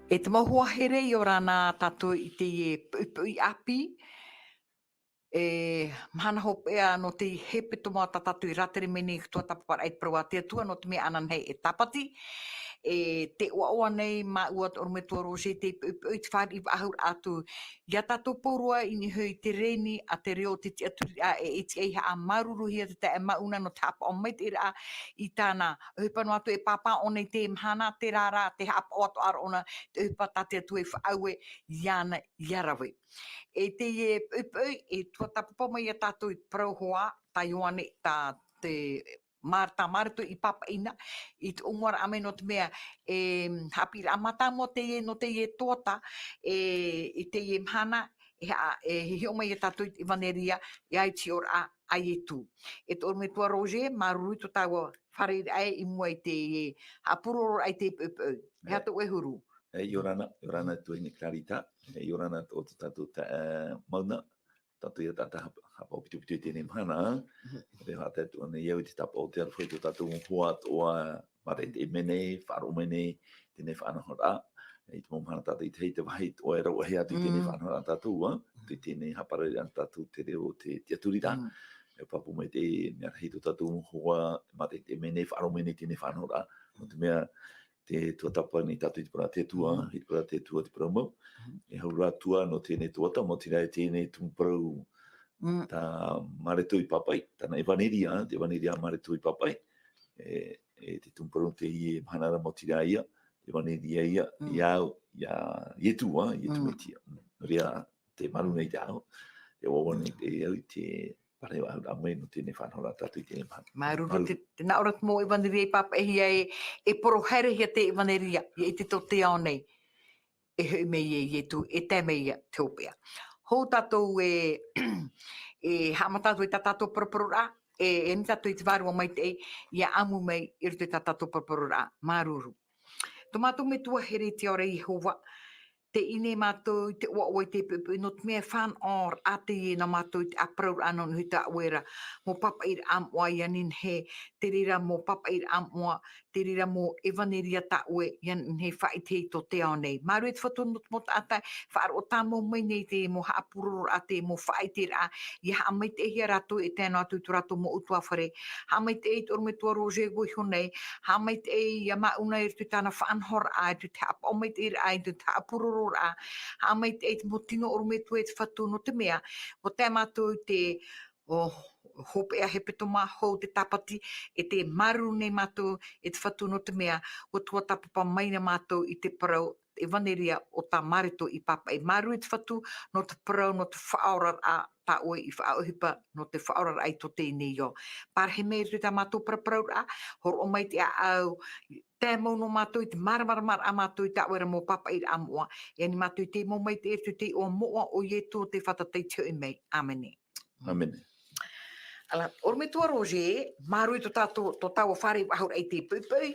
E te mahua here I o rana tato I te pui api, mahana hopea no te hepe tomo tatu I ratere mene tua tapapara ai prawa te atua no te mea anan hei e tapati. Te ua nei ma ua te ormetua roje te pui te whari I ahur atu. Ia tato porua I ni hui te reni a te reo te aturi a e iti eiha a maruru hia te e mauna no tapa o mai te ira I tāna hupanu atu e papa o nei te mhana te rara te hapa o atu ara ona te hupa tate atu e whaaue iana iarawe. E te e tua tapapa mai a tātou I prauhoa, tai oane tā te Marta Marto I papa ina, I te umara ame no te mea, hapi ra amata mo te no te tōta, I te mhana, he hio mai a tātou I vaneria, I ai ti ora ai e tū. E te orme tua roje, marui to tāua whare ai I mua I te hapuroro ai te Hea tō e huru. Yorana tu ni clarita, yorana tu tatu mauna, tatu ia tata hapa pitu pitu tēnei mana, re hata tu ne iau te tapa o te arwhai tu tatu huat o mare te mene, wharo mene, tēnei whanahora, te momhana tatu I te hei te wahi o e rau hea tu tēnei whanahora tatu, tu tēnei hapare an tatu te reo te aturira, e papu mai te mea hei tu tatu hua, mare te mene, wharo mene, tēnei whanahora, no te mea, te tuatapa ni tatu I te para te tua, I te para te tua te para mau. E haura tua no tēnei tuata, mo tira e tēnei tūmparau tā maretu I papai, tāna e vaneria, te vaneria maretu I papai. E te tūmparau te I mhanara mo tira ia, te vaneria ia, iau, ia tua, ia tumetia. Ria te maru nei te ao, te wawa nei te iau I te pare wa a mai no tēnei whanhora tatu I tēnei mhana. Maruru te na ora mo I vaneria I papa e poro haere hia te vaneria I te to te ao nei. E hui mei e tu e te mei te opea. Hou tātou e hamatatu I tātou paraparura, e ni tātou I te wārua mai te ia amu mei I rute tātou paraparura, maruru. Tō mātou me tua here te ora Jehova, te ine mātou te ua te pepe, no te mea whan or a te e na mātou te apraur anon hui ta uera, mo papa Ir amua ianin he, te rira mo papa Ir amua, te rira mo evaneria ta ue, ianin he whai te to te ao nei. Maru e te whatonu mo ta atai, whaar o tā mo mai nei te mo haapururu a te mo whai te ra, I ha mai te hia rato e tēnā atu tu rato mo utua whare, ha mai te e torme tua roje goi honei, ha mai te e ia mauna I tu tāna whanhor a, tu te hapa o mai te ira ai, tu te haapururu a, ha mai te mo tino o me tu e te whatu no te mea, o te mātou te hope a hepe to hou te tapati, e te maru nei mātou e te whatu no te mea, o tua tapapa mai na mātou I te parau, e vaneria o tā marito I papa e maru e te whatu no te parau no te whaorar a tā oe I whaohipa no te whaorar ai to tēnei o. Par he mei rita mātou paraparau a, hor o mai te au, te mau no mātou I te maramar a mātou I tā wera mō papa Ir amua, e ni mātou te mō mai te ertu te o moa o ie tō te whatatei teo I mei. Amene. Amene. Ala, orme tua roje, marui to tātou to tāua whare ahur ai te pupui,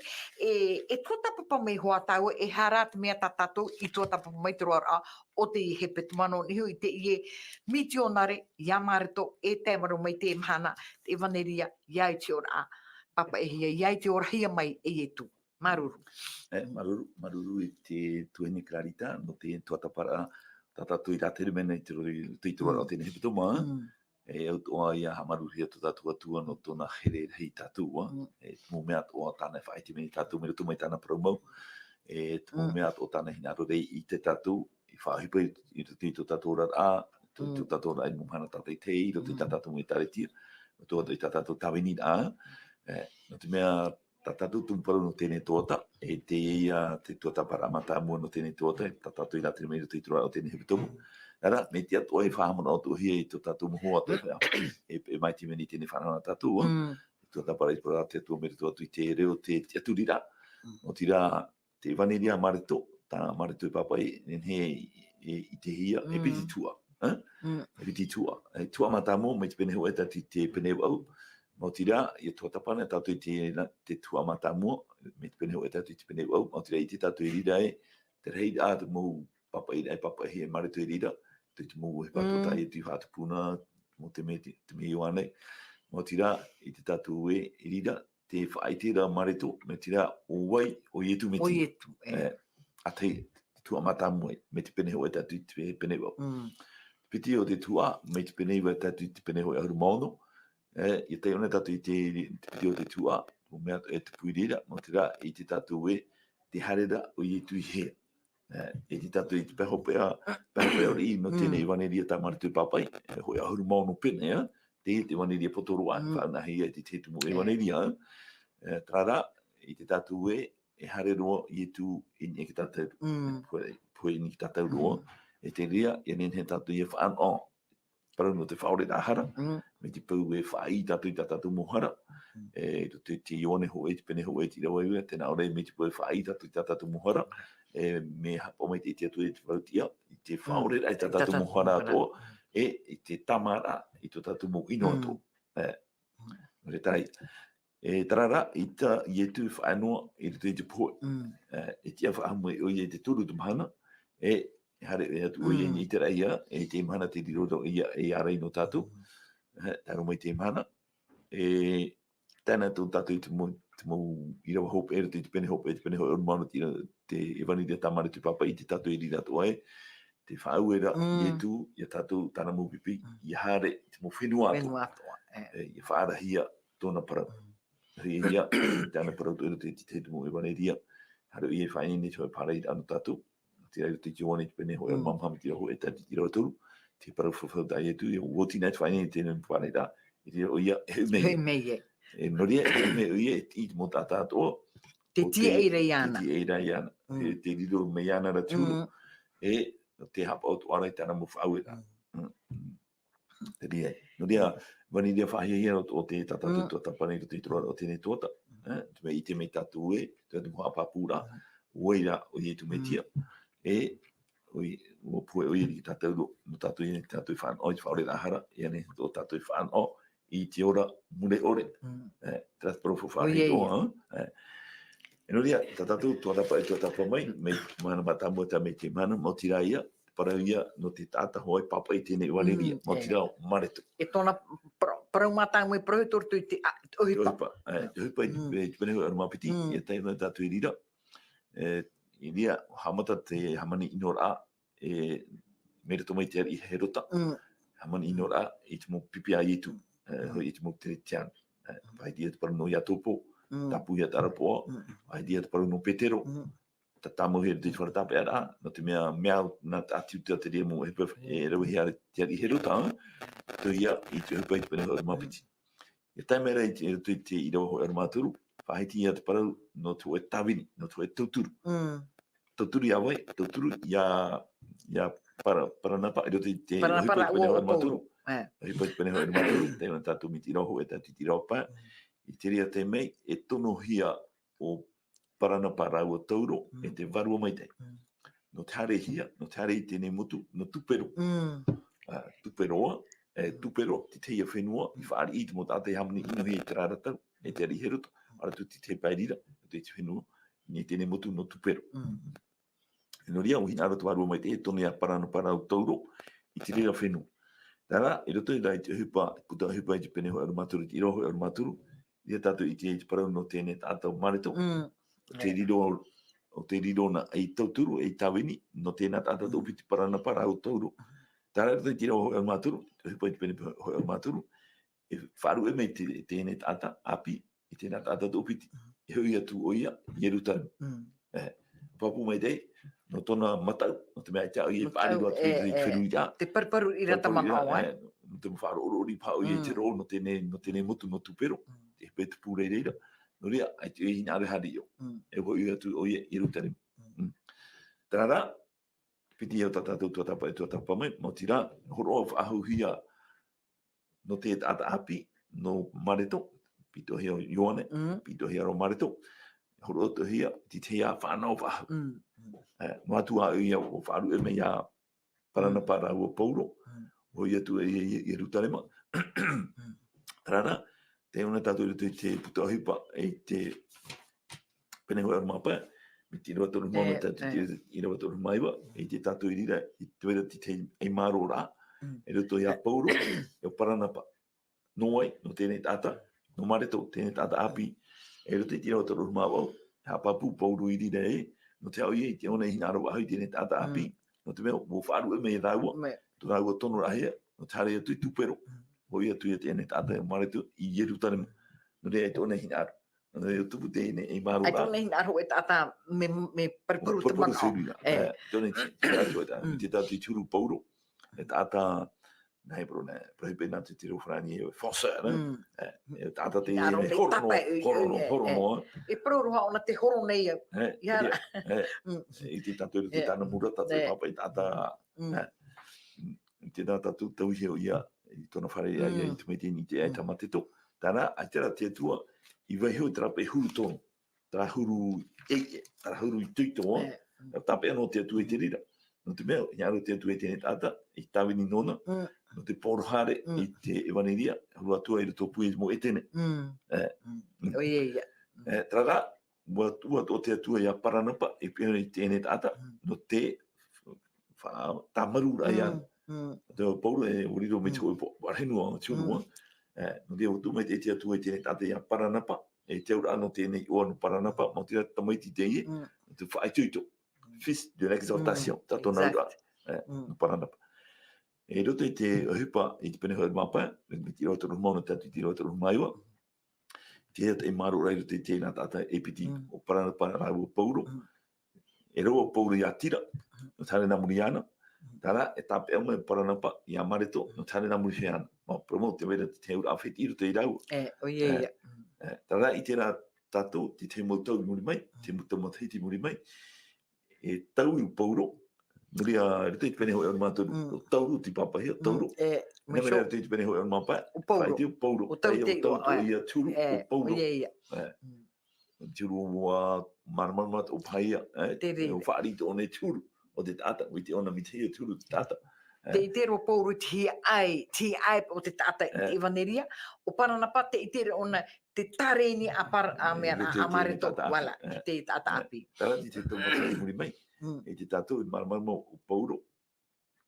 e tua tapapa mai hoa tāua, e harat mea tā tātou I tua tapapa mai te roa o te I hepe tumano ni hui te I mitionare, ia marito, e te maru mai te mhana, te vaneria, iai te ora papa e hia, iai te ora hia mai e tu. Maruru. Maruru I te tueni clarita, no te tuatapara, tā tātou I rātere mena I te roa o tēnei hepe tuma, e au toa ia hamaru hia tu tātua tua no tōna here hei tātua, e mō mea toa tāna whae te meni tātua mera tumai tāna promo, e mō mea toa tāna hinaro rei I te tātua, I whahipa I tō tātua rara a, tō tātua rai mō hana tātai te I, tō tātua mei tāre tia, tō tātua tāweni a, no te mea tātou tumparu no tēnei tōta, e te ia te tōta paramata mua no tēnei tōta, e tātou I rātere mei te tura o tēnei hepe tomu. Ara, me te atu ai whahamana o tu hia I tō tātou mohoa te whea. E mai te meni tēnei whanana tātou, tōta para I pora te atua mere tō atu I te reo te aturira. O tira te vaneria marito, tā marito I papai, nen he I te hia, e piti tua. E piti tua. E tua matamo, me te pene hoa e tati te pene au. Mo tira, I tō tapana, tātou I te tua matamo, me te pene hoa e tati te pene au. Mo tira I te tātou I rira e, te rei a te mou papai e papai he marito I rira. Te mou he pato tai e tu hatu puna, mo te me ioane. Mo tira, I te tātou e rira, te whaitira marito, me tira o wai, o ietu me ti. O ietu, A te tua matamu me te pene ho e tatu i te pene wau. Piti o te tua me te pene wa tatu i te pene ho e aru maono. I te ona tatu i te piti o te tua, o mea e te puirira, mo te rā i te tatu e te harera o i tu i hea. E te tatu i te pehopea ori no tēnei waneria tā maritu papai, hoi ahuru maono pene, te waneria potoroa, whaanahi e te tumu e waneria. Trara, i te tatu e harero i tu i ke tatu, pui ni tatu roa, e te ria, e nen he tatu i e whaano, parau no te whaore ahara, me te pau e whai tatu i tatu mohara, e te ione ho e te pene ho e te rawa iwa, tēnā ore me te pau e whai tatu i tatu mohara, me hapo mai te atu e te whautia, i te whaore ai tatu mohara ato, i te tamara i to tatu mo ino ato. Re tai. E tarara, i e tu whaanoa, i te te poe. E tia whaamu o i te turu tu mahana, hare e atu o i te reia, e te mahana te riroto i a rei no tatu, taro mai te mahana, tēnā tō tatu i te mo i rawa hope e te pene hope, e te pene hope o mana te ewani te tamare tu papa i te tatu i rirato ai, te whaauera i tu, i tatu tana mupipi, i hare te mo whenua ato, i whaarahia tōna parau. Ria, tēnā parau tō te mo e wane ria, hare i e whaini ni tō e parei anu tatu, te rei te jione te pene hoi mamham te ho e tati i rawa turu, te parau whawhau tai e tu, i woti nei whaini ni tēnā parei da, i te o ia e mei. E noria e me ia e ti mo tata to te tia e reiana te rido me ana ra turu e te hapa o tu ara tana mo fau e te ria noria vani dia fa ia o te tata tu tata pane te tro o te ne tota te me ite me tatu e te mo apa pura oira o ye tu metia e o pu o ye tata no tatu fan o fa ora hara e ne o tatu fan o i te ora mure ore. Tras profo whare toa. E no ria, tatatu, tōtapa mai, me mana matamu ta me te mana, mo tira ia, para ia no te tata hoi papa i tēnei wane ria, mo tira o maretu. E tōna parau matamu e prohe tortu i te ohipa. Te ohipa i te pene hoi arumapiti, e teina tatu i rira. I ria, hamata te hamani inora, mere to mai te ari herota, hamani inora, i te mo pipi a itu. Hoi i te mo te tian. Vai dia te paru no iatopo, tapu ia tarapoa, vai dia te paru no petero, ta tamo he te wharatape ara, no te mea na atu te rea mo e rau hea te ari heruta, tu ia i te hupa i te pene hoi mapiti. E taimera i te i rawa hoi arumaturu, whahiti ia te paru no tu e tawini, no tu e tauturu. Tauturu ia wai, tauturu ia paranapa, i roto i te hupa i te pene hoi arumaturu. I poi pene hoi maturu, te ona tatu miti roho e tatu ti roho pa. I te ria te mei, e tono hia o parana parau o tauro, e te varua mai te. No te hare hia, no te hare i tēnei motu, no tupero. Tuperoa, tupero, te teia whenua, i whaari i te mo tātei hamani ino hei te rāratau, e te ari heruta, ara tu te pairira, te te whenua, ni tēnei motu no tupero. E no ria, o hina ara tu varua mai te, e tono ia parana parau tauro, i te ria whenua. Tara, i roto i rai te hupa, puta hupa i te pene hoi arumaturu, i roho arumaturu, ia tatu i te parau no tēne tātau mareto, o te riro na ei tauturu, ei tawini, no tēnā tātau piti parana parau tauru. Tara, roto i te roho arumaturu, te hupa i te pene hoi arumaturu, e wharu e mei tēne tāta, api, i tēnā tātau piti, e hui atu o ia, i erutaru. Papu mai dei, no tōna matau, no te mea i tau i e pāri roa tu i te whenui tā. Te parparu i rata mamau, No te mwharo orori pāu i e te rō, no tēnei motu no tupero, te hepe te pūrei reira, no rea, ai te hina are hari o. E hoi atu o i rutare. Tārā, piti au tātātou tuatapa e tuatapa mai, mo tira, horo au whaahu hia no te tata api, no mareto, pito hea o Ioane, pito hea o mareto, horo atu hia, ti te hea whanau whahu. No atu a ia o wharu e mei a parana parau o pauro, hoi atu e rutarema. Tārā, te ona tātou i te puta hipa e te pene hoi arumapa, me te rawa toru mono tātou i rawa toru maiwa, e te tātou i rira, i te wera te e maro rā, e roto i a pauro, e o paranapa. No ai, no tēnei tāta, no mareto, tēnei tāta api, e roto i te rawa toru maiwa, ha papu pauro i rira e, no te au i te ona hina aro ahui tēnei tata api, no te mea, mo wharu e mei raua, tu raua tonu rahia, no te hare atu i tupero, ho ia tu ia tēnei tata e maretu i ieru tarima, no rea e te ona hina aro. No rea tupu tēnei e maru ai tōna hina aro e tata me paripuru te mana o. Tōnei te atu e tā, te tatu i turu pauro, e tata, nei bro ne prohibe na te tiro frani e fossa e tata te horono e pro ha ona te horo nei ia e te tatu te tana mura tatu papa i tata te tata tu tau ia i tona whare ia i te mete ni te e tamateto tana a tera te tua i vai hui trape huru tonu tra huru i tuito tape anō te atu e te rira no te mea, i aro te atu e tēne tata i tawini nona no te porohare i te ewaneria, hulu atua i rato pui mo e tēne. Trara, ua o te atua i a Paranapa, e pēna i tēne tata, no te tamaru rai ana. Te pauro e uriro me tiko warhenua o tiunua. No te autu mai te atua i tēne tata i a Paranapa, e te aura ano tēnei o anu Paranapa, mo te tamaiti te ie, te whaituito. Fils de l'exaltation, tato naura, no Paranapa. E roto i te hupa i te peneho e mapa, me tiro atoru mauna tatu i tiro atoru maiwa, te hea te maru rai roto i tēnā tata e piti o Paranapa rau o Pauro, e roa o Pauro i a tira, no tane namuri ana, tara e tape au mai Paranapa i a mareto, no tane namuri he ana, ma promo te wera te heura awheti i roto i rau. Tara i tērā tato, te mautau muri mai, te mautau matahiti muri mai, e tau i o Pauro, Nuri a rite i pene hoi anu mātoru, tauru ti papa hea, tauru. Neme rea rite i pene hoi anu māpai, whaiti o Pauro. O tauru i a turu o Pauro. Turu o maramamat o paia, o whaarito o ne turu o te tata, o te ona mi te hea turu te tata. Te i tere o Pauro ti ai o te tata i te Iwaneria, o Paranapa te i tere ona te tareni a Mareto, wala, te tata api. Tara ti te taumatai muri mai. E te tātou i marama o Pauro,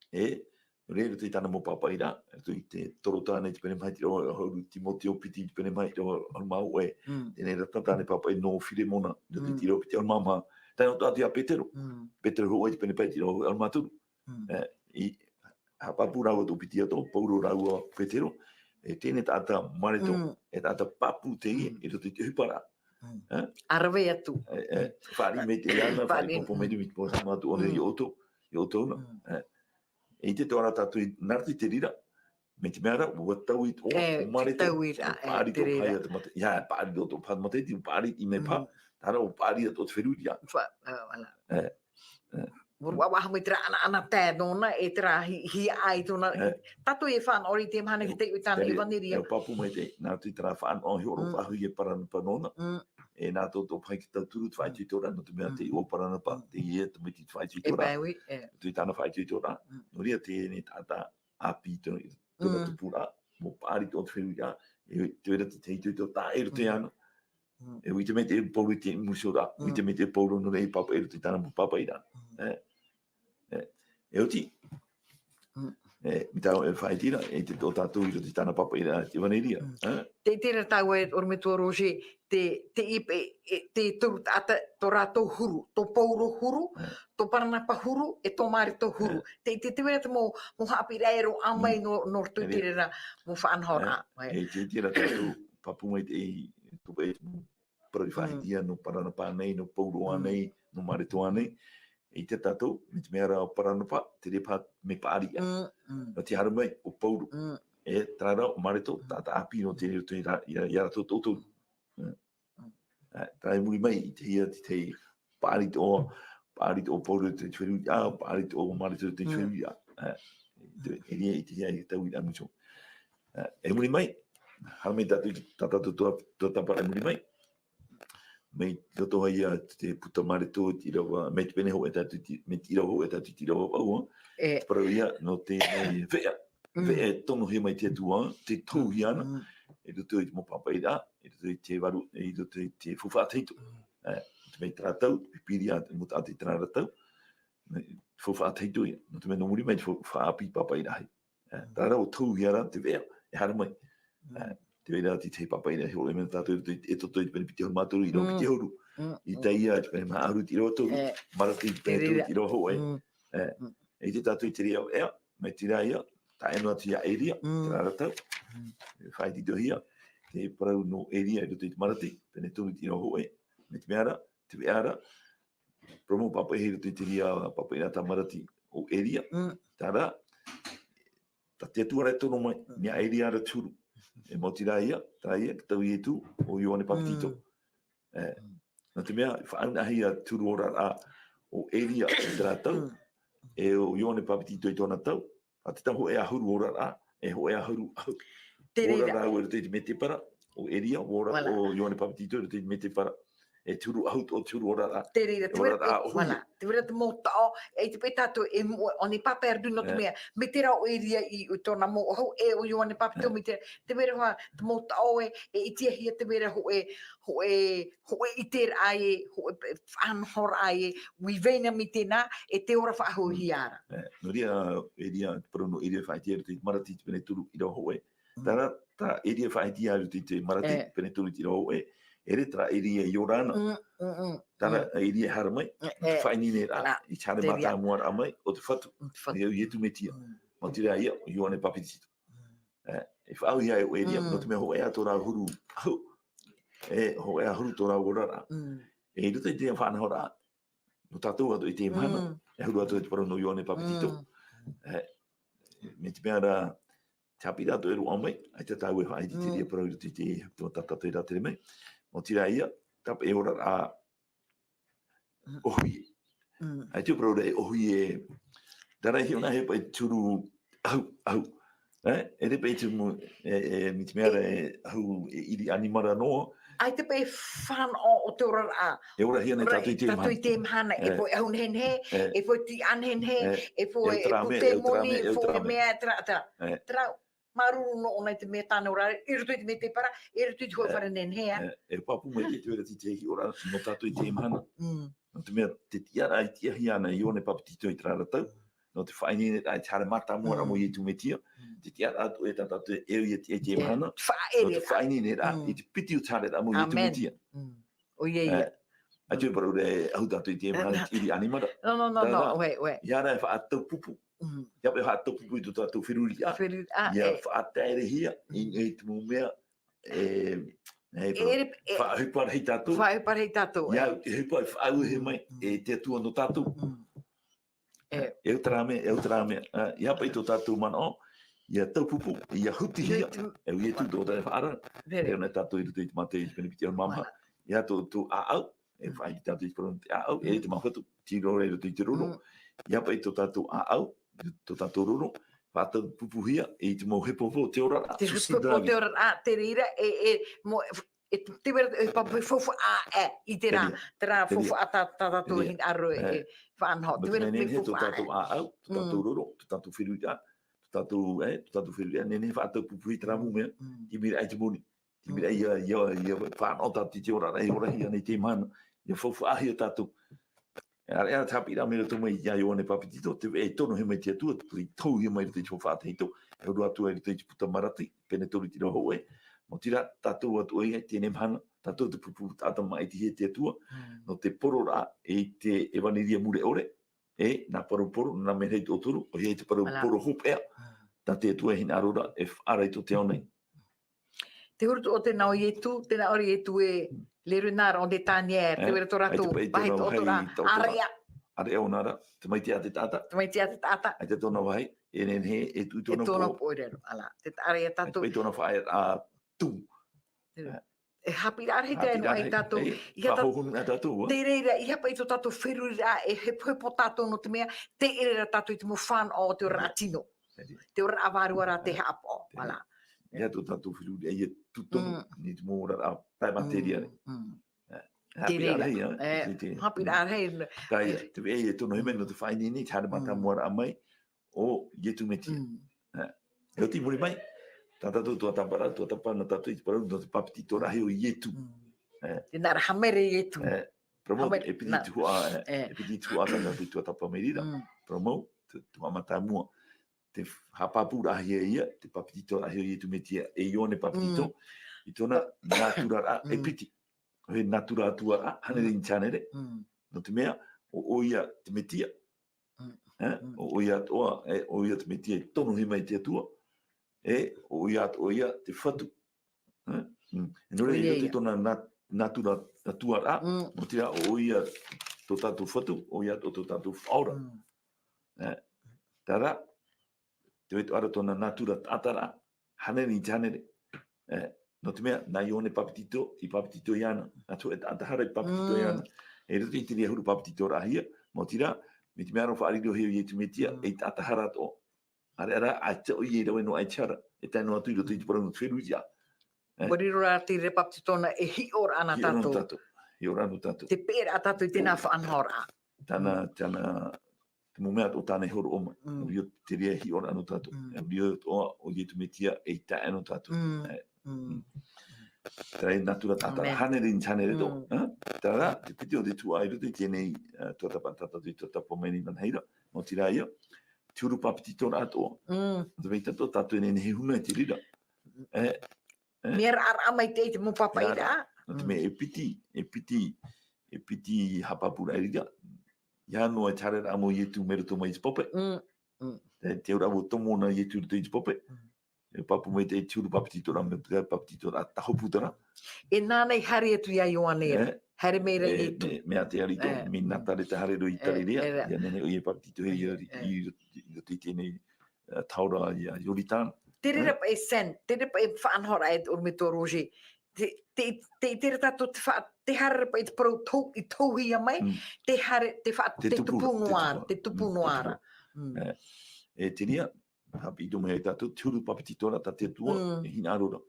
reo te tāna mo papaira, i te toro tāna i te pene mai, te hauru Timoteo piti i te pene mai, te hauru mau e, tēnei rata tāne papai no Filemona, te tiro piti hauru mama, tāna tāti a Petero, Petero hoa i te pene pai, te hauru maturu. I hapapu rau atu piti ato, Pauro rau a Petero, e tēnei tāta mareto, e tāta papu te i, e roto i te hupara. Arawe atu. Whaari me te ana, whaari popo me te po sama atu ore i oto na. E te toara tatu i narti te rira, me te meara, ua tau i o mareto, paari to pai atu mate, ia, paari to pai mate, ti paari i me pa, tara o paari atu te whiruri ia. Waha mai tera ana tēnona, e tera hi ai tōna, tatu e whan ori te mhana ki te utana i Iwaneria. E papu mai te, nā tui tera whan o hioro whahu i e Paranapa nona, e nā tō pai ki tau turu whaitui tora, no te mea te o Paranapa, te ie te miti whaitui tora. Tui tāna whaitui tora, no ria te ne tāta api tōna tupura, mo pāri tō te whiruri ia, e te wera te teitui tō tā ero te ana. E ui te me te pauro i te musora, ui te me te pauro no rei papa ero te tāna mo papa i rana. E oti, mi tau e whaitira, e te tō tātou i te tāna papa i rana te Iwaneria. Te tera tau e ormetua Roger, te ipe, te turu tata, tō rātou huru, tō Pauro huru, tō Paranapa huru, e tō Mareto huru. Te wera te mo hapi reiro amai no tui tirera mo whaanhora. E te tira tātou papu mai te tupe e parari whaitia no Paranapa nei, no Pauro anei, no Mareto anei. I te tātou, me te mea rao Paranapa, te repa me paari ia. No te haru mai, o Pauro. E tāra o Mareto, tāta api no te reto i ara tō tōtou. Tāi muri mai, i te hia, te paari tō Pauro te tueru ia, paari tō Mareto te tueru ia. E ria i te hia i tau i amuso. E muri mai, haru mai tātou tō tapara muri mai, mei toto ia te puta Mareto tirawa me te peneho e tatu me tiraho e tatu tirawa au para ia no te vea tono he mai te tua te tauhiana e roto i te mo papaira e roto i te waru e roto i te fuwhateito te mei tratau pipiria mo tate tratau fuwhateito ia no te mei no muri mai te fuwhaapi papaira hei tara o tauhiara te vea e hara mai te wera ti te papa ina ho e me tātou e to toi pene piti ho māturu i ro piti horu. I te ia te pene maaru ti roto, marati pene turu ti roho e te tātou i te ria ea, me tira ia, ta eno atu ia eria, te raratau, whai ti tohia, te parau no eria i roto i te marati, pene turu ti roho me te meara, promo papa e roto i te ria papa ina ta marati o eria, tara, ta te atua rai tono mai, mea eria ara turu. E mo tira ia, tā ia, ki tau i e tū, o Ioane Papatito. Nā te mea, whaana hei a turu ora a o eria i te rātau, e o Ioane Papatito i tōna tau, a te tau e ahuru ora a, e ho e ahuru au. Ora rā o e te me te para, o eria, ora o Ioane Papatito i te me te para. E turu ahut o turu ora a. Te rira, te wera te mōta o, e te petato e o ni papa erdu no te mea, me te rao eria i tōna mō, hau e o Ioane Papatito, me te wera hoa, te mōta o e i tia hia te wera ho e i te ai e, ho e whanhora ai e, wi veina mi tēnā, e te ora whaahu hiara. No ria eria, parono eria whaetia te marati te pene turu i rao ho e. Tara, ta eria whaetia te marati pene turu i rao ho e. Ere tra eria i orana. Tara eria haramai. Whaini ne rā. I chare mata muar amai o te whatu. Ia i etu me tia. Mo tira ia o Ioane Papatito. E whaau ia e o eria. No te mea ho ea tō rā huru. E ho ea huru tō rā orara. E ruta i te whanahora. No tātou ato i te mana. E huru ato i te parano Ioane Papatito. Me te mea rā. Te hapi rātou e ro amai. Ai te tau e whaai te ria parau i te tō tātou i rātere mai. Mo tira ia, tapa e ora a ohui. Ai te parau e ohui e tarai hi ona he pa i turu au. E te pa i turu mi te mea e au iri animara noa. Ai te pa e whan o te ora a. E ora hi ana tātou i te Tātou i te mhana. E po e haun hen he, e po ti an hen he, e po e pute moni, e po e mea trau. Maruru no ona te mea tāna ora, i rutu i te mea te para, i rutu i te hoi whare nen hea. E papu mai te wera ti te hi ora, no tātou i te mana. No te mea, te tiara i tia hi ana Ioane Papatito i traratau, no te whaini ai tare mata mua mo i tu me tia, te tiara atu e tātou e i te mana, no te whaini ne rā, i te piti o tare rā mo i tu me tia. O ie ia. A tu parau re au tātou i te mana, iri animara. No, we. Iara e whaatau pupu. Ia pe whaatau pupu i tu tātou whiruri a. Ia whaatere hia, i te mumea, whaahupara hei tātou. Whaahupara hei tātou. Ia, hupara whaau he mai, e te atua no tātou. E utarame. Ia pa i tō tātou mana o, ia tau pupu, ia huti hia. E ui e tu tō tātou whaara. E ona tātou i rutu i te mate i te penipiti o mama. Ia tō aau, e whaai tātou i te paronu te aau, e te mawhatu, tiro re rutu i te roro. Ia pa i tō tātou aau, tō tātou roro, whātau pupuhia, e te mau hepopo te ora a. Te hepopo te ora a, te rira, te wera e papu fofu a i te rā, te rā fofu a tātou hin aro e whanho. Te wera me fofu a e. Tō tātou a au, tō tātou roro, tō tātou whiruia, tō tātou whiruia, nene whātau pupuhi te ramu mea, ki mira ai te moni. Ki mira ia whanho tātou te ora rei ora hi anei te mana, ia fofu a hia tātou. Ea tapi rā mera tō mai ia Ioane Papatito, te e tono he mai te atua, puri tau he mai te tō whāteito, e uru atua e te puta marati, pene tori tira ho e, mo tira tātou atua e tēne mhana, tātou te pupu tātou mai te he te atua, no te poro rā e te evaniria mure ore, e nā poro, nā me hei tō turu, o hei te poro hopea, tā te atua hina arora e whaarai tō te aunei. Te hurutu o te nao ietu, te nao ietu e le runara o te tānier, te wera tō rātou, pahe tō rā, area. Area o nara, te mai te ate tata. Te mai te ate tata. Ai te tōna wahi, e nen he, e tu tōna po. E tōna po e rero, ala, te area tātou. Ai te tōna whae a tū. E hapi rā rei te anu ai tātou. Whahohunu a tātou, te reira, i hapa i tō tātou wheruri rā, e hepo tātou no te mea, te ere rā tātou i te mo whāna o te ora atino. Te ora awarua rā te hapo, ala. Ia tō tātou whiruri, e tutono, ni te mōra a pai materia. Hapi rā rei, hapi rā rei. Kai, te wei e tono hime no te whaini ni, te hare mata muara a mai, o ietu meti. E o ti muri mai, tā tātou tō atapara, tō atapana tātou i te parau, no te Papatito rahe o ietu. Te nara hamere ietu. Promo, e piti tu a tātou tō atapa merira. Promo, tō amata mua. te hapapura ia, te papitito a hei tu metia e ione papitito, I tona natura e piti. He natura atua a, hane rin chanere, no te mea, o oia te metia. O oia toa, o oia te metia I tonu hima I te atua, o oia te whatu. E nore I rote tona natura atua a, no te a o oia to tatu whatu, oia to tatu whaura. Tara, te wetu ara tona natura atara, hane rin chanere. No te mea, nā ione papitito, I papitito iana. Atu e atahara I papitito iana. E roto I te rea huru papitito rahia, mo tira, me te mea ro whaariro heo I te metia, e te atahara to. Are ara, a te o I e rawe no ai tiara, e taino atu I roto I te paranu te wheru ia. Wariro rā te re papititona e hi ora ana tato. Hi ora anu tato. Te pēra a tato I tēnā whaanhora. Tana, te mumea o tāne horo oma. Rio te rea hi ora anu tato. Rio o I te metia, e tae anu tato. Tara natura tata hane rin chanere do. Tara te piti o te tuairu te tēnei tuata patata te tuata pomeni manheira. Mo tira ia, turu papitito rato. Te vei tato tato ene he huna te rira. Mea rara mai te mo papaira. Te me e piti hapapura e rira. Ia noa tare ramo ietu meruto mai pope. Te ura o tomo na ietu te pope. E papu mai te tūru papitito rā, me te papitito rā, taho putara. E nānei hare atu ia ioanera. Hare meira I tu. Mea te arito, mi natare te hare roi tare rea. Ia nene o I papitito hei I te tēnei taura I a Yoritāna. Te rera pa e sen, te rera pa e whaanhora e o me tō roje. Te rera tato te hare pa e te parau I tauhi a mai, te hare, te tupu noara. Te tupu noara. E te rea, hapi I mea tātou, tūru papitito rā, tā te tua, e hina arora.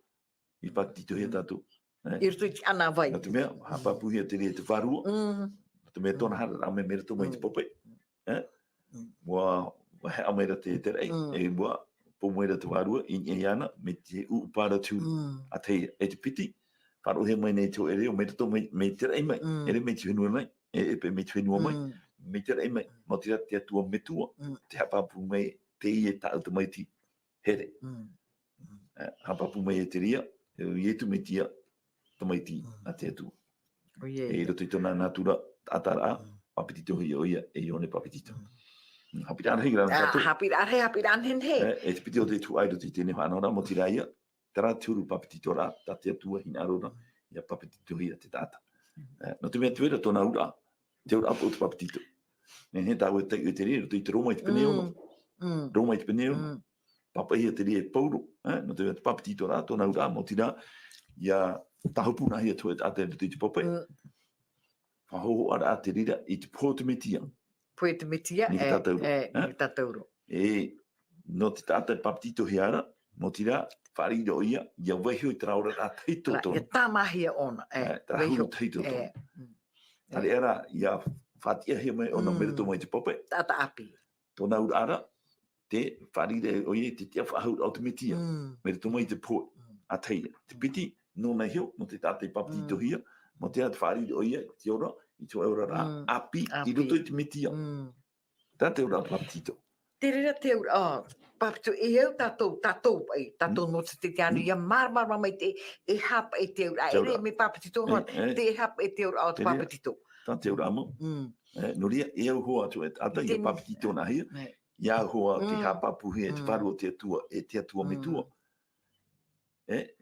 I papitito hea tātou. I rutu I ana vai. Nā te mea, hapapu hea te rea te wharua. Nā te mea tōna hara rā me mera tō mai te pope. Mua hea meira te terei, e mua po meira te wharua, I ana, me te upara tūru. A te e te piti, wharu he mai nei tō ere, o meira tō me terei mai. Ere me te whenua mai, e pe me te whenua mai. Me terei mai, mo tira te atua me tua. Te hapapu mai, te I e tāu te maiti here. Hapapu mai e te ria, e tu me tia te maiti a te atua. E roto I tōna natura atara, papitito hi o ia, e ione papitito. Hapira anhei rana tato. Hapira anhen he. E te piti o te tu aido te tēne whanora, mo tira ia, tara tūru papitito rā, tā te atua hina arora, ia papitito hi a te tāta. No te mea tuera tōna ura, te ura apo o te papitito. He tāu e tei o te ria, roto I te roma I te pene ono. Roma I te pene ono. Papa hia te ria e pauro. No te mea te papitito rā, tōna ura, mo tira, ia tahupuna hia tu e ate roto I te pope. Whahoho ara a te rira I te pō te metia. Pō te metia, Ni tatauro. E no te tātai papitito he ara, mo tira, whariro ia, ia wehio I te raura rā teito tono. Ia tāmahia ona. Tāhuru teito tono. Tare ara, ia whatia hea mai ona merito mai te pope. Tata api. Tōna ura ara, te wharire o ia te tia whahau au te metia. Merito mai te pō. A teia. Te piti, no nei heo, no te tātai papitito hia, mo te atu wharire o ia, te ora, I te ora rā, api, I roto I te metia. Tā te ora papitito. Te rera te ura, papito, e au tātou no te anu, ia marmara mai te, e hapa e te ura, ere me papitito noa, te hapa e te ura o te papitito. Tā te ura amo. Noria, e au hoa atu e ata, ia papitito na hia, ia hoa te hapapu hea, te wharu o te atua me tua.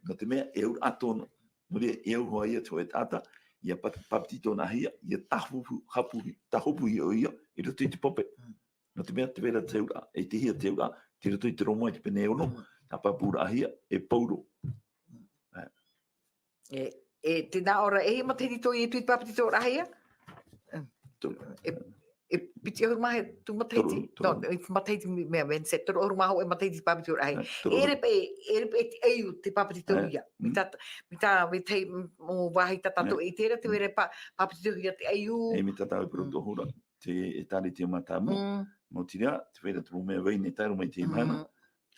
No te mea, e ura atono. Noria, e au hoa ia tu e tata, ia papitito na hia, ia tahupu hi o ia, I roto I te pope. No te mea te vera te ura, e te hia te ura, te roto I te roma I te pene ono, ta papura hia, e pauro. E te nā ora, e materi tō I e tui papitito ora hia? E piti ahuru mahe, tu mateiti, no, mateiti mea men se, toro ahuru maho e mateiti papitito ora hia. Ere pe te eiu te papitito ia. Mita tei mo wahi tatato I tera, te were papitito ia te eiu. E mi tatau e pruto hura, te tari te matamu, mo tira, te wera te mea wei ne tairo mai te imana,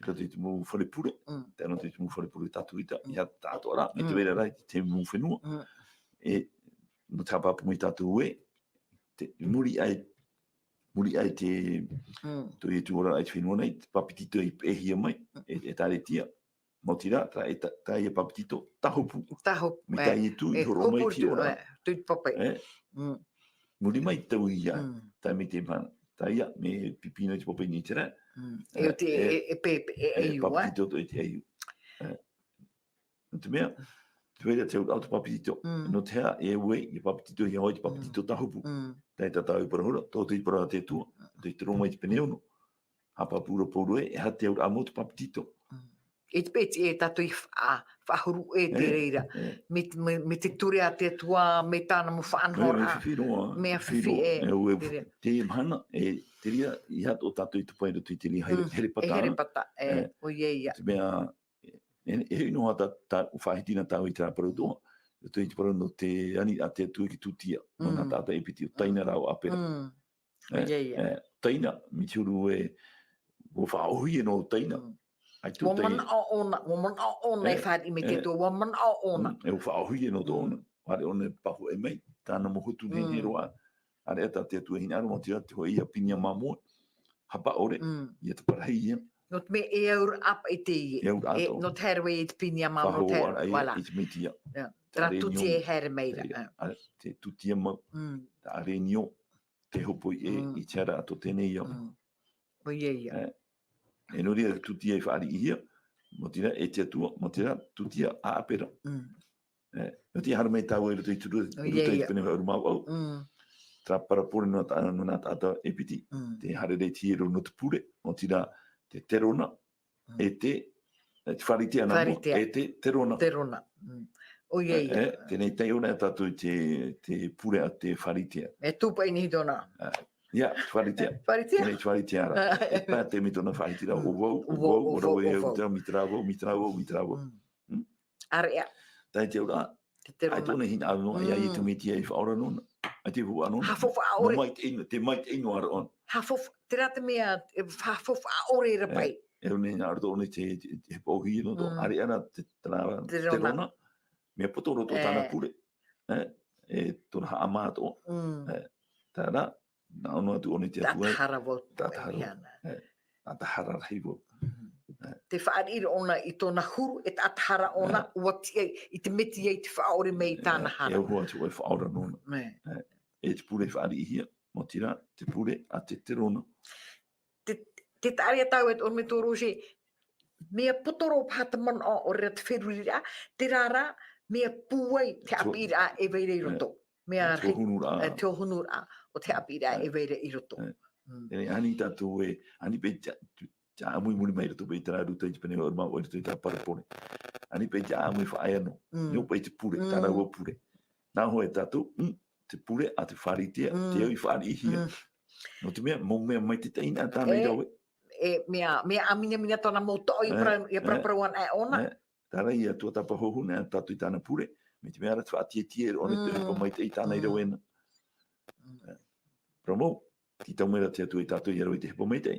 te te mu wharepure, te ano te mu wharepure tatu ita, ia tato ara, me te wera rai te mu whenua, e no te hapapu mai tatu ue, te muri ai muri ai te to e tuora ai whenua nei, papitito i ehia mai, e tare tia. Mo tira, ta e papitito, tahopu. Taho. Mi tai e tu, i horo mai ti ora. Tui papai. Muri mai tau i ai, ta me te mana. Ta ia, me pipino i te papai ni tira. E o te e pepe, e iu, papitito to e te eiu. Te mea, te wera te auto papitito. No te hea, e ue, i papitito i hoi, te papitito tahopu. Tai tatau i parahura, tō te i parahura te tua, te i te roma i te peneono. Hapa pura puru e ha te aura amo te papitito. E te peti e tatu i whahuru e te reira. Me te ture a te tua, me tāna mo whanhora. Me a whiwhi e. Te mhana, e te ria, i hat o tatu i te paira tui te li here pata. E here pata, o ieia. Te mea, e ino hata whahitina tau i te raparotoa. Tu i te parau no te ani a te tui ki tutia. No nā tāta e piti o taina rau apera. Taina, mi te uru e, o whaohi e no taina. Woman o ona e whaari me te tua, woman o ona. E o whaohi e no to ona. Whare ona pahu e mei, tāna mohutu ne roa. Are ata te tua hina aru mo tira te hoa ia pinia mamua. Hapa ore, ia te parahi ia. No te me e aur apa i te ie. E aur ato. No te herwe i te pinia mamua. Whaho ara ia, i te mitia. Tra tuti e here meira. Te tutia mau. Ta are nio. Te hopo i te ara ato tēnei iau. O ieia. E nori e tutia i whaari i hia. Mo tira e te atua, mo tira tutia a apera. No te hara mei tau e ruto i turu. Ruto i pene hau mau au. Tra parapore no nā tāta e piti. Te hare rei tiero no te pure. Mo tira te terona. E te wharitea na mo. E te terona. Terona. O ieia. Tēnei tei ona e tātou te pure a te wharitea. E tūpa i nihi tōna. Ia, wharitea. Wharitea? Tēnei wharitea ara. E pā te mitona wharitira. O wau, o rau e au teo mitravo. Area. Tai te ura. Ai tōna hina aru noa. Ia i tu mitia i whaora nona. Ai te hua nona. Hafofa aore. Te mait eino ara on. Hafofa. Te rata mea, hafofa aore ra pai. E rune hina aru tōna te pohi no tō. Are ana te rona. Mea potoro tō tāna pure. E tōna haa mātō. Tāna. Nā ono atu one te atua. Tātahara wau. Tātahara rahi wau. Te whaarira ona i tōna huru e tātahara ona i te meti i te whaore mei tāna hara. E au hoa te wai whaora nona. E te pure whaari i hia. Mo tira, te pure a te terona. Te tāria tau e tōna me tō roje. Mea potoro pāta mana o rea te wherurira. Te rara, mea puai te apira e veire i roto. Mea te ohunura o te apira e veire i roto. E ani tātou e, ani pe ja amui muri mai roto pe i tara ruta i te pene o rima o i roto i tā parapone. Ani pe ja amui whaai ano. Nio pa i te pure, tāna ua pure. Nā hoa e tātou, te pure a te wharitea, te au i whaari i hia. No te mea, mō mea mai te teina tāna i raue. Mea amina tōna mō tō i praparuan e ona. Tāra i a tua tapa hohuna a tātou i tāna pure. Me te mea rata whaatietier o ne te hipa mai te i tāna i rauena. Promo, ki tau mera te atu i tātou i arau i te hipa mai te.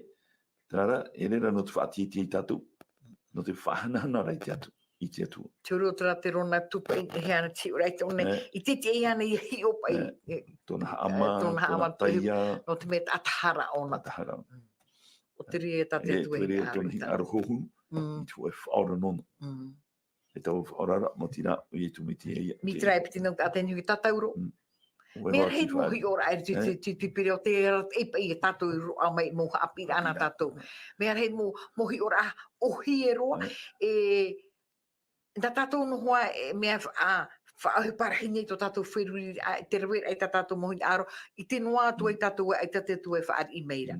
Tāra, e rera no te whaatietier i tātou. No te whahanahana rai te atu. I te atu. Te uro tera te rona tupa i heana ti urai te one. I te te iana i hi opa i. Tōna haama, tōna taia. No te mea atahara ona. Atahara. O te rie ta te tue. E rie tōna hi arohohu. I tu e whaora nona. E tau whaorara, mo tira, o i tu miti e ia. Mi trai piti nau te nui tatauro. Mea hei mohi ora e te pipiri o te epa i e tātou i roa mai moha apira ana tātou. Mea hei mohi ora o hi e roa. Nā tātou no hoa mea whaahi parahini tō tātou wheruri te rawera i tātou mohi aro. I te noa atu i tātou e te tue whaari i meira.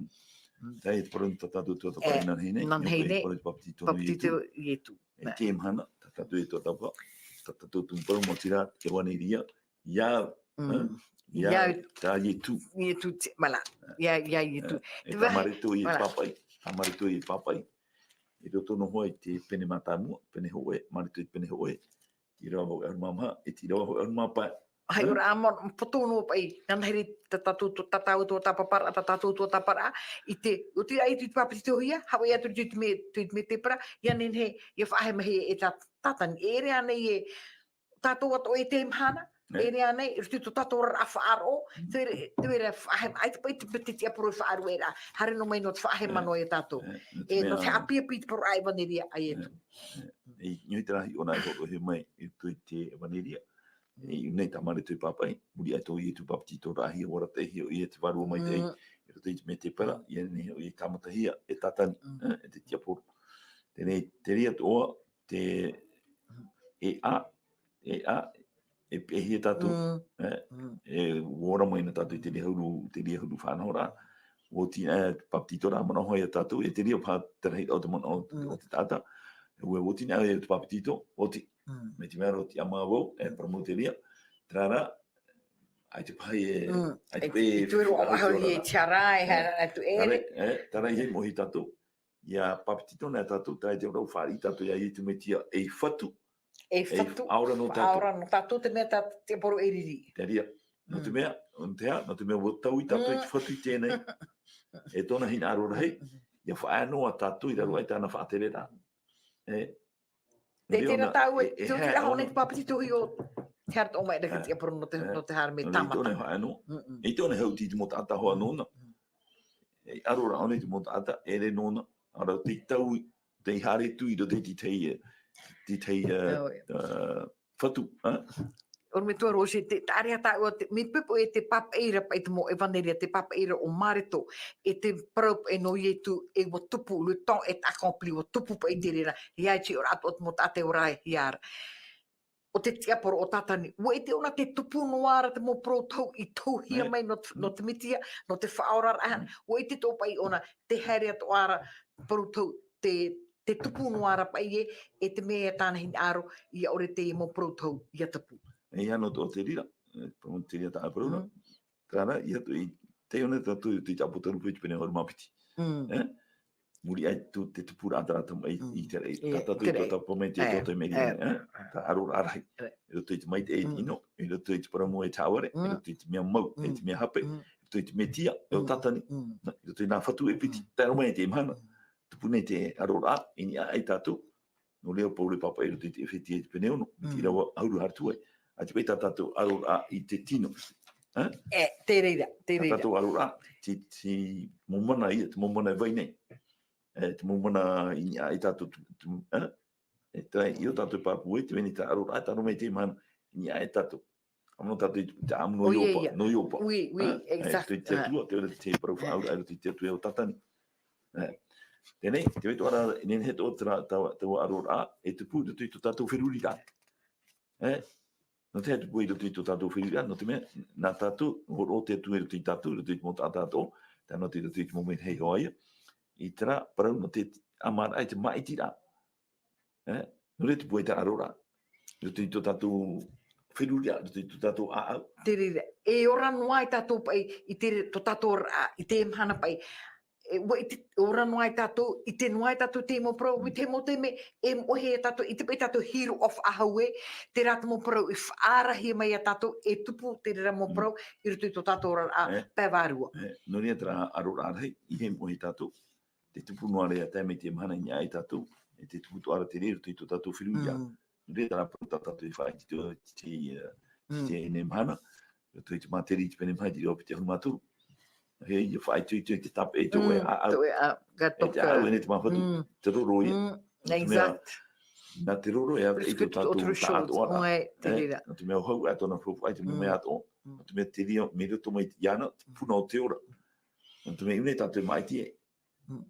Tei te paron tātou tua tapari nan heine. Nan heine. Papitito i etu. E te mhana, tātou e tō tapa. Tātou tumparo mo tira, te wane ria. Ia, tā ietu. Ietu, mala. Ia ietu. E tamaritu i papai. Tamaritu i papai. E roto no hoa i te pene matamua, pene hoe, maritu i pene hoe. I rawa ho aru mamaha, e ti rawa ho aru mapai. Hai ora amon potono pai nana heri tatau to tapapara tatau to tapara ite uti ai tu papito ia hawa ia tu me te para ia nen he ia fahe me he e tatan ere ane e tatou ato e te mhana e rea nei, ruti to tato rafaro, te vera whahe, ai te pai te piti apuro whaaru era, hare no mai no te whahe mano e tato. E no te apia piti por ai vaneria ai etu. E nui te rahi ona i hoko he mai i tui te vaneria. E nei tamare tui papai, muri ai tō i tu papti tō rahi o ora te hi o i te varua mai te ei. E roto i te me te pera, i ane o i kamatahia e tatani, e te tiaporo. Tēnei te ria toa, te e pehi e tatu, e ora mai na tatu i te ria huru whanahora. O ti papti tō rā mana hoi a tatu, e te ria pā te rahi o te mana o te tata. Ue o ti e te papti tō, o ti. Me te mea o ti amawau, e promoteria. Trara, ai te pai e... I tuero ahau i e tiarai, hana tu ere. Tara i hei mohi tatu. Ia papitito nea tatu, tai te rau whari tatu, ia i tu metia e whatu. E whatu, aura no tatu. aura no tatu, te mea te poro eriri. Te ria. No te mea, no te mea wotau i tatu, i te whatu i tēnei. E tōna hina arora hei, ia whaano a tatu, i raro ai tāna whaatere rā. Te tēra tau e, te uti raho nei te papitito hi o te harta o mai reka tia poro no te hara me tamata. I tōne whaano, i tōne hau ti te mo tata hoa nōna. E arora au nei te mo tata, e re nōna. Ara te tau, te hare tu i do te tei whatu. Ora me tua rosi, te area tau, me pipo e te papeira pa i te mo e vaneria, te papeira o Mareto, e te praup e no ietu e o tupu, le temps est accompli, o tupu pa i te rera, hiai chi ora atu o te mo tate ora e hiara. O te tiaporo o tatani, o e te ona te tupu noara te mo pro tau i tauhia mai no te mitia, no te whaora rahan, o e te tōpa i ona te haere atu ara pro tau te tupu noara pa i e te mea tāna hin aro i ore te mo pro tau i a tupu. E ano tō te rira, te rira tā paruna. Kāra, i atu i te one tatu te tapu taru pui pene hori mapiti. Muri ai te tupu rātarata mai i te rei. Tatu i tō tapu mai te tō te meri. Tā aro rārai. E roto i te mai te e ino, e roto i te paramu e tāware, e roto i te mea mau, e te mea hape, e roto i te mea tia, e o tatani. E roto i nā whatu e piti, tāro mai te imhana. Tupu nei te aro rā, i ni ai tatu. No leo paure papa e roto i te whiti e te pene ono, i rawa auru hartu ai. A te peita tātou arora i te tino. Te reira, te reira. Tātou arora, te momana ia, te momana e vai nei. Te momana i ni ai tātou, e tai i o tātou papu e, te veni tā arora, tāno mei te mana i ni ai tātou. Amo tātou i te amu no iopa. Oui, exact. Te tua, te ora te parauwha aura, te tua e o tatani. Tēnei, te wetu ara, nene he tō tau arora, e te pū, te tui tātou whiruri rā. No te hatu pui roto i tō tātou whirira, no te mea, nā tātou, o te atu e roto i tātou, roto i mō tātou, tā no te roto i mō mea hei hoaia, i tera, parau no te amara ai te maiti rā. No re te pui te arora, roto i tō tātou whirira, roto i tō tātou aau. Te rira, e ora noa i tātou pai, i te tō tātou rā, i te mhana pai, ora noa i tātou, i te noa i tātou te mo pro, i te mo te me, e mohe e tātou, i te pai tātou hero of ahaue, te rata mo pro, i whaarahi mai a tātou, e tupu te rira mo pro, i rutu i tō tātou rā, pēwārua. No rea tera arora arhei, i he mohe tātou, te tupu noa rea tēmei te mhana i ai tātou, e te tupu tu ara te rea, rutu i tō tātou whiruia. No rea tera pro tātou i whai, te ne mhana, rutu i te materi i te pene mai, te reo pi te hunmaturu. Hei, i whai tui te tape e tō e aau. E te aau e ne te mawhatu, te roro e. Exact. Nā te roro e i tō tātou tātou ara. Nā te mea hau e tōna whawhai te mea ato. Nā te mea te ria, me roto mai te iana, te puna o te ora. Nā te mea une tātou e maiti e.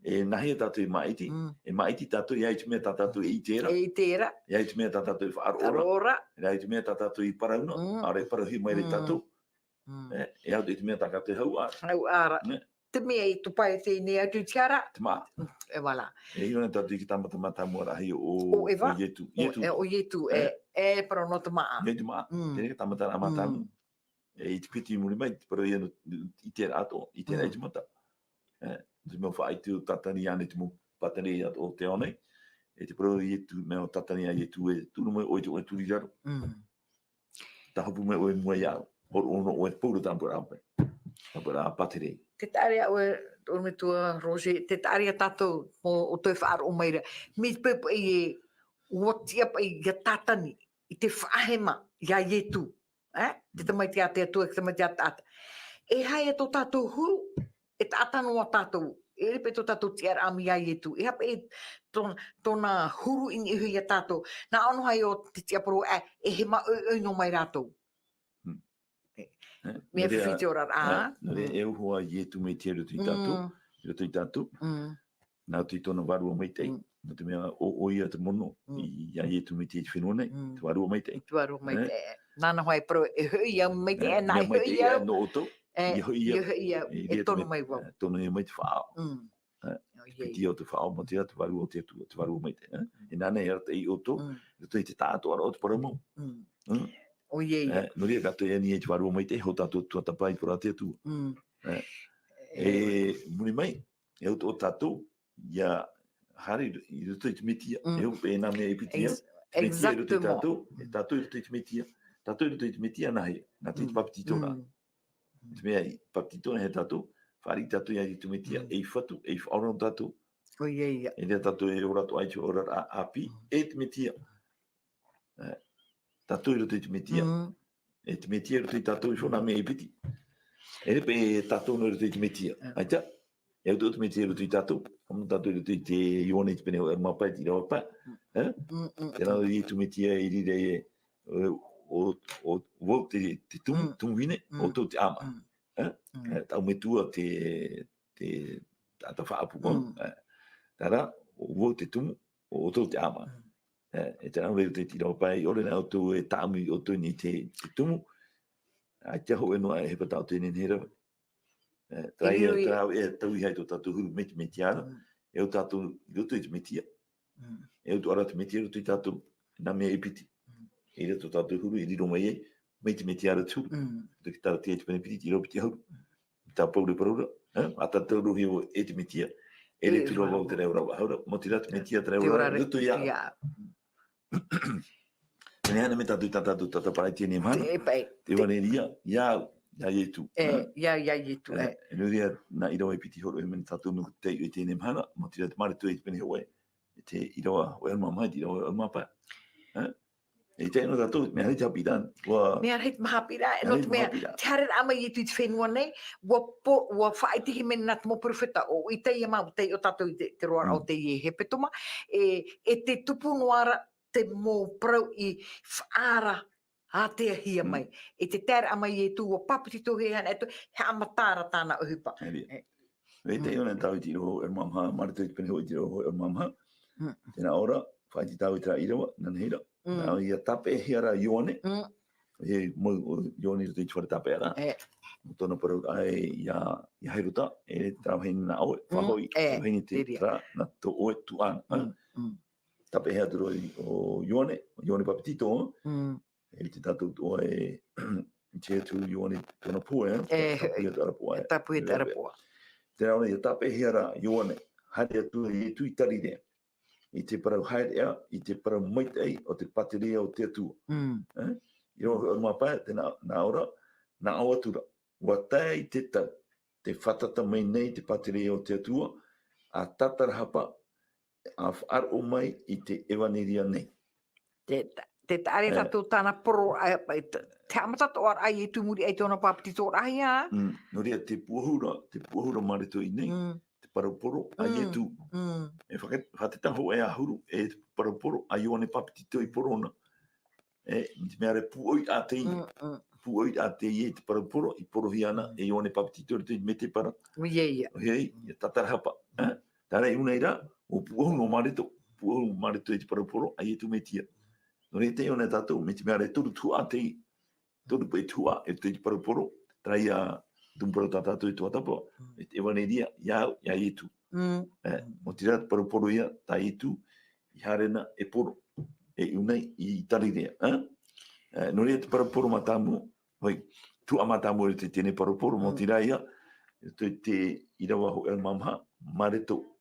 E nahi e tātou e maiti. E maiti tātou i ai te mea tātou e i tēra. E i tēra. I ai te mea tātou e whaarora. E ai te mea tātou i parauna. Are parahi mai re tātou. E au te mea taka te hau ara. Hau ara. Te mea i tupai te nea tu tiara. Te maa. E wala. E iona tātou i ki tamata mata mua rahi o Ietu. O Ietu e para no te maa. E te maa. Te reka tamata rā matamu. E i te piti muri mai, te para iano i te rato, i te rei te mata. Te mea whaai te o tatani ane te mo patare o te onei. E te para Ietu, mea o tatani a Ietu e tūru mai oi te oi turi jaro. Ta hapu mai oi mua iaro. Ono o e pūru tāmpura ape. Tāmpura patere. Te tārea o me tua Roger, te tārea tātou o toi whaaro o meira. Mi pepo i e wotia pa i ga tātani, i te whahema, ia Ietu. Te tamai te ate atua, te tamai te ata. E hai e tō tātou huru, e tātano a tātou. E repe tō tātou te ara ami ai e tu. E hape e tōna huru in ihui a tātou. Nā ano hai o te te aparo, e he ma no mai rātou. Mea whiwhiti ora rā. Nō rea e uhoa i e tu mei te rutu i tātou. Rutu i tātou. Nā tui tōna warua mei tei. Nō te mea o ia te mono. I a i e tu mei te whenua nei. Te warua mei tei. Te warua mei tei. Nāna hoai pro e hui au mei te e nai Mea mei hui te ia au. no oto. I hui au. E tonu mai wau. Tonu ia mei te whaao. Piti o te whaao mo te atu warua o te atu. Te warua mei te. E nāna e arata i oto. Rutu i te tātou ara o te paramau. O iei. No rea kato e ni e te warua mei te. Ho tātou tuatapai pora te atu. E muni mai. E o tātou. Ia hari i rutu i te mitia. E upe e nā mea i piti au. Exactement. E tātou i rutu i te mitia. Tātou i rutu i te mitia nahi. Nā te papititona. Te mea i papititona he tātou. Whari tātou i te mitia. E i whatu. E i whaorano tātou. O iei. E rea tātou e orato aitu ora a api. E te mitia. Tātou i rutu i te mitia. E te mitia rutu i tātou i whona mea i piti. E repe e tātou no rutu i te mitia. Aita. E au te mitia rutu i tātou. Kamu tātou i rutu i te ione i te pene o e mapai ti rawa pa. Tēnā i tu mitia i rire e o wau te tumuhine o tō te ama. Tau me tua te tata whaapu kon. Tara, o wau te tumu o tō te ama. E tēnā rei te tira o pai, ore nā o tō e tāmi o tō ni te tumu. Ai te ho e noa e hepa tau tēnei hera. Trai e trau e tau i hai tō tātou huru me te ara. E o tātou i roto i te metia. E o tō ara te metia roto i tātou nā mea i piti. E re tō tātou huru i riro mai e. Mei te metia ara tū. Tō ki tāra te pene piti, i rau piti hauru. Tā paure paraura. A tātou rohi o e te metia. E re tū rau te reo rau haura. Mo te rata metia te reo rau. Roto i a. Tēne ana me tātou tātou tataparai tēne mana. Te wane ria. Iau. Ia i tu. Ia i tu. E nuria na i rawa i piti horo e mene tātou nuku te i tēne mana. Mo te rata mare tu e te pene hoa e. Te i rawa o elma mai, i rawa o elma pa. E te eno tātou, mea rei te hapi dan. Mea rei te mahapi rā. E no te mea, te hare ama i tu i te whenua nei, wa whaitihi mene nā te mo profeta o i teia mau, te o tātou i te roa o te i he petoma. E te tupu noara te mō prau i whaara a te hia mai. E te tēra ama i tu o paputito he hana, he amatāra tāna uhupa. E te iona tau i te roho e mamha, marito i te pene hoi te roho e mamha. Tēnā ora, whai te tau i tā irawa, nanheira. Nā i a tape hiara ione. E mo ione i te whare tape ara. Tōna parau ai i hairuta, e trau heini nā oe, whahoi, heini te tra, nā tō oe tu ana. Tape hea turo o ione papitito. E te tātou toa e te tu ione tōna pua, tapu e tarapua. Tapu e tarapua. Te rau nei, tape hiara ione, haere atu e tu i tarire. I te parau haere i te parau maitei o te pateria o te atua. I roho o mapai, nā ora, nā awatura. Wa tae i te tau, te whatata mai nei te pateria o te atua, a tatarahapa, a whaar o mai i te ewaniria nei. Te taare tātou tāna poro, te amatato ar ai e tumuri ai tōna papitito rahi a. No rea te puahura marito i nei, te parauporo ai e tu. E whaketaho e ahuru, e te parauporo ai one papitito i porona. E te mea re puoi a te i. Puoi a te i e te parauporo, i porohi ana, e one papitito i me te para. Uieia. Uiei, e tatarahapa. Tāre una ira, o puahu no marito. Puahu marito i te parauporo, ai e tu me tia. No re te ona tātou, me te mea re toru tua te i. Toru pe tua, e te parauporo, trai a tumparo tātou i tua tapo. E te ewaneria, iau, ia i tu. Mo te rata parauporo ia, ta i tu, i harena e poro. E unei i tarirea. No re te parauporo matamu, hoi, tu a matamu e te tene parauporo, mo te raia, te irawa ho el mamha, mareto.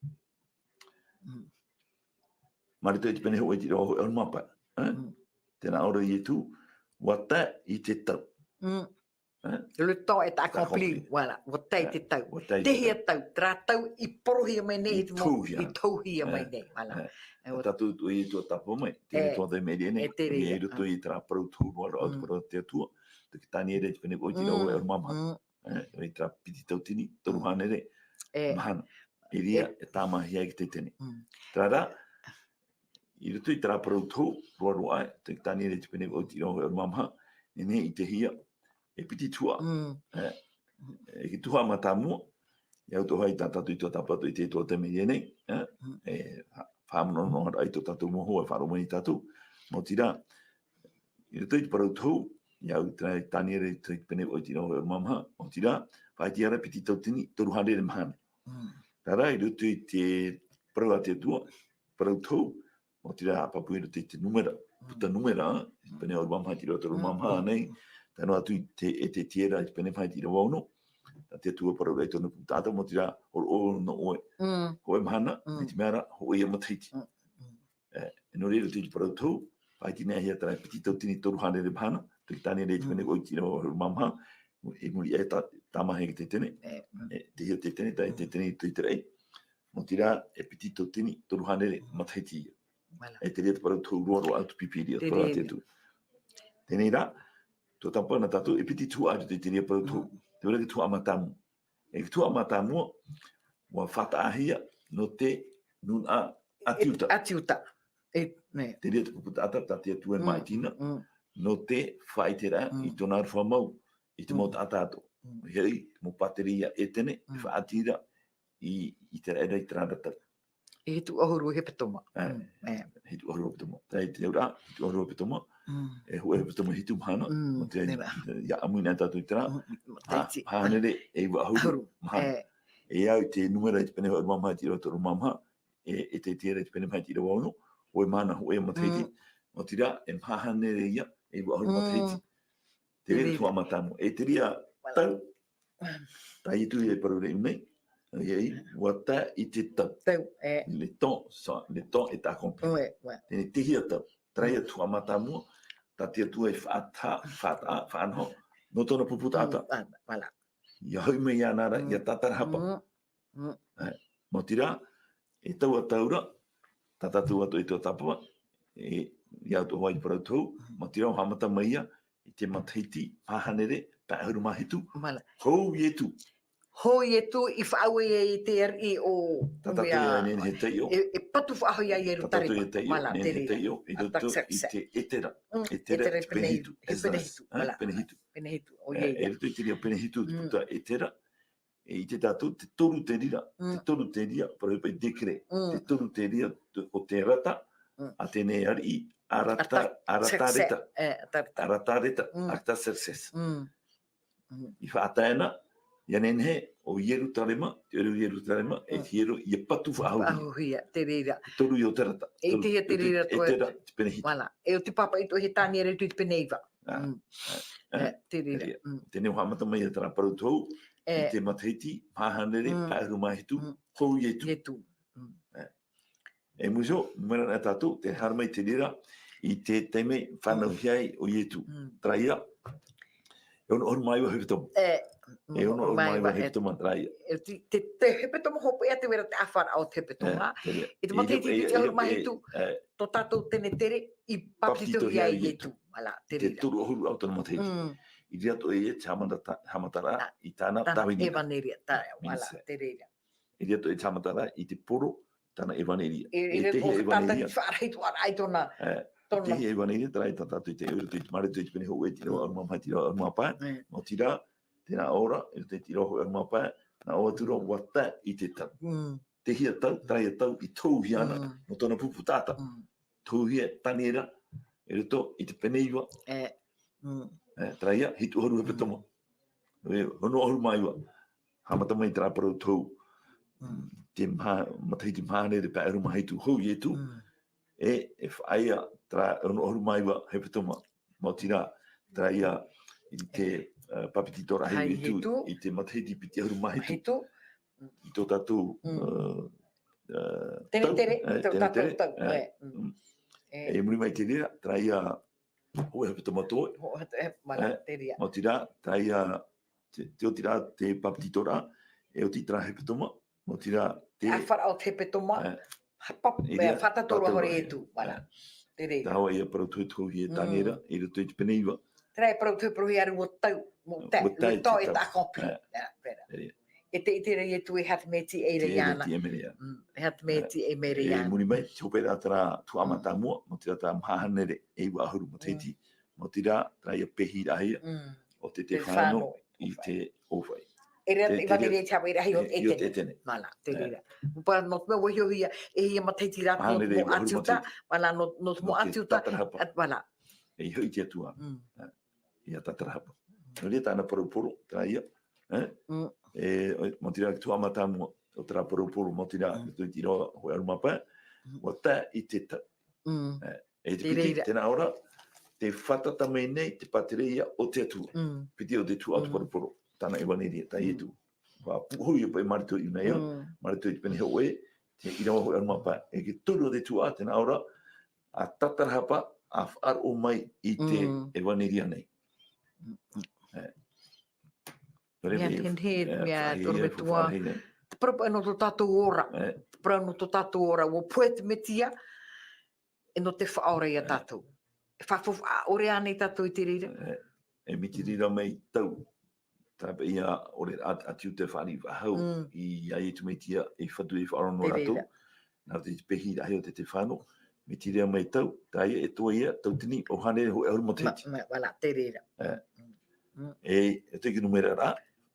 Mareto e te pene ho e te irawa ho el mapa. Tēnā ora i e tu, wata i te tau. Le tau et accompli, voilà, wata i te tau. Tehia tau, tra tau i porohia mai nei, i tauhia mai nei, voilà. Tātou tu i tua tapo mai, tēne tua te meri nei, e ruto i tra parau tūru ara o te parau te atua, te tāniere te pene o tira o e mama. E tra piti tau tini, toru hanere, mahana. Iria e tāmahi ai ki te tene. Trara, I rutu I tara parau tau, roa ai, te tāniere te pene o tira o e mama, ne I te hia, e piti tua. E ki tuha mata mua, I au tohai tātatu I tō tapatu I te tō te mea nei, e whāmano no hara I tō tātou moho e whāro mani tātou, mō tira, I rutu I parau tau, I au tāniere te pene o tira o e mama, mō tira, whai tiara piti tau tini, toru hare re mahana. Tara I rutu I te parau a te tua, parau tau, mō tira apapu I rutu I te numera, puta numera, pene o mama tira o toru mama nei, tano atu I te tiera I pene whai tira wauno, ta te tua parau rei tonu putata, mō tira o no oe, ho e mahana, I te meara, ho e amataiti. E no reira te parau tau, whai tina hea tara piti tau tini toru hane re mahana, te tāne rei te pene o tira o mama, e muri e tamahe ki te tene, te hia te tene, ta te tene I te rei, mō tira e piti tau tini toru hane re mataiti ia. E te rea te parau tau roa atu pipiri, a para te tu. Tēnei rā, tō tampana tātou, e piti tua atu te rea parau tau, te ora ki tua amatamu. E ki tua amatamu, wa whata ahia no te nun a atiuta. Atiuta. Te rea te puputata, ta te tua mai tina, no te whaitera I tōna arwha mau, I te mau tātātou. Hei, mo pateria e tene, I whaatira, I te reira I trāratara. E tu ahuru he petoma. He tu ahuru petoma. Tai te ura, he tu ahuru petoma. E hu e petoma hitu mahana. O te ia amuina tātou I tera. Hānere e wa ahuru mahana. E au te numera I te pene hau mama tira o toru mama. E te tira I te pene mai tira wauno. O e mana hu e mataiti. O tira e mahanere ia e wa ahuru mataiti. Te rea tu amatamu. E te rea tau. Tai I tu e parure unei. Ei, wata I te tau. Le ton est accompli. Tēne tihi atau. Trai atu amata mua, ta te atu e whaanho, no tōna puputata. Ia hau me ia nara, ia tatara hapa. Mō tira, e tau ataura, ta tatu atu I tō tapua, e ia atu hawai parau tau, mō tira o hamata maia, I te mataiti, pahanere, paahuru mahitu, hou ietu. Hoi e tu I whaau I te eri o... Tatatu ia nene he teio. E patu whaau ia I rutare. Tatatu ia teio, nene he teio. I roto I te etera. Etera I penehitu. Penehitu. Penehitu. E roto I te ria penehitu puta etera. E I te tatu te toru te rira. Te toru te ria, para pa I dekre. Te toru te ria o te rata, a tēnei ari aratareta. Aratareta. Arata serses. I whaataena, ia nene he, o ieru tarema, te eru ieru tarema, e te ieru ia patu whaahuri. Whaahuri, te reira. Toru I o te rata. E te hea te reira toa. E tera, te penehita. Wala, e o te papa I to he tāniere tu te peneiva. Te reira. Tēnei o hamata mai e tara paru tau, I te mataiti, pāhanere, pāeru mahitu, hou ietu. Ietu. E muso, numera nā tātou, te haramai te reira, I te teime whanau hiai o ietu. Traia, e ono oru mai wa hewhitomo. E ono oru mai wa hewhitomo traia. Te hewhitomo hopo ea te wera te awhara o te hewhitonga. E te mataiti te oru mahitu, tō tātou tene tere, I papitito hiai ietu. Te turu ohuru au tana mataiti. I rea to e te hamatara, I tāna tawinira. Evaneria, wala, te reira. I rea to e te hamatara, I te poro, tāna evaneria. E te hea tātaki whaaraitu ara ai tōna. Te hea evaneria, tara I tātātu I te euro, te mare tu I te pene hou e tira o arumamai tira o arumapā. Mō tira, tēnā ora, e te tira o arumapā, nā oa tura wata I te tau. Te hea tau, trai a tau, I tau hiana, no tōna puputata. Tau hea tanera, e rito, I te peneiwa. Trai a, hitu horu he petoma. Hono horu maiwa. Hamata mai tera parau tau. Te matahiti mhānere pa aru mahaitu hou ietu. E whaia tra ono horu maiwa he petoma. Mō tira, trai a, I te papititora hei ietu. I te matahiti piti aru mahitu. I tō tātou tene tere, tō tātou tau. E muri mai te rea, trai a Ho he petoma toi. Mō tira, tai a, te o tira te papititora, e o tira he petoma, mō tira te... A whara o te petoma, whatatoro hore e tu, wala, te reira. Tā hoa ia parau tuitu hi e tānera, e roto I te peneiwa, Trai para tu pro ia o tau, mo te, O tau le to te e tau. ta compli. Pera. E te re tu e hat meti e le yana. Hat meti e me re E yana. muri mai, te opera tra tu amata mua, mo tira tra mahanere e wahuru mo teiti. Mo tira tra ia pehi rahia, o te whano i te owhai. E rea i vani re tawa i rahi o te etene. Mana, te rira. Para no me wahi o hia, e hia mataiti rata no mo atiuta, mana no mo atiuta, mana. E hoi te atua. Ia tatarahapa. No rea tāna paroporo, tra ia. E mo tira ki tu amata mua, o tra paroporo mo tira, tu tira hoi arumapa, o ta i te tau. E te piti, tēnā ora, te whatata mei nei, te patereia o te atua. Piti o te tu atu paroporo, tāna e waneria, tai e tu. Wa puhui pa marito i nei, marito i pene hoe, te irawa hoi arumapa, e ki turu o te tu a, tēnā ora, a tatarahapa, a whaar o mai i te e waneria nei. Mea tenhe, mea torme tua. Te propa no to tātou ora. Te propa no to tātou ora. Wo pue te metia, e no te whaore ia tātou. E whawhau ore ane tātou i te rira. E miti rira mei tau. Tāpe ia ore atiu te whani wahau. I ai tu metia e whatu e whaono ratou. Nā te pehi rahi o te whano. Miti rira mei tau. Tā ia e toa ia, tau tini, o hane ho e auru mo teiti. Wala, te rira. E te ki numera rā.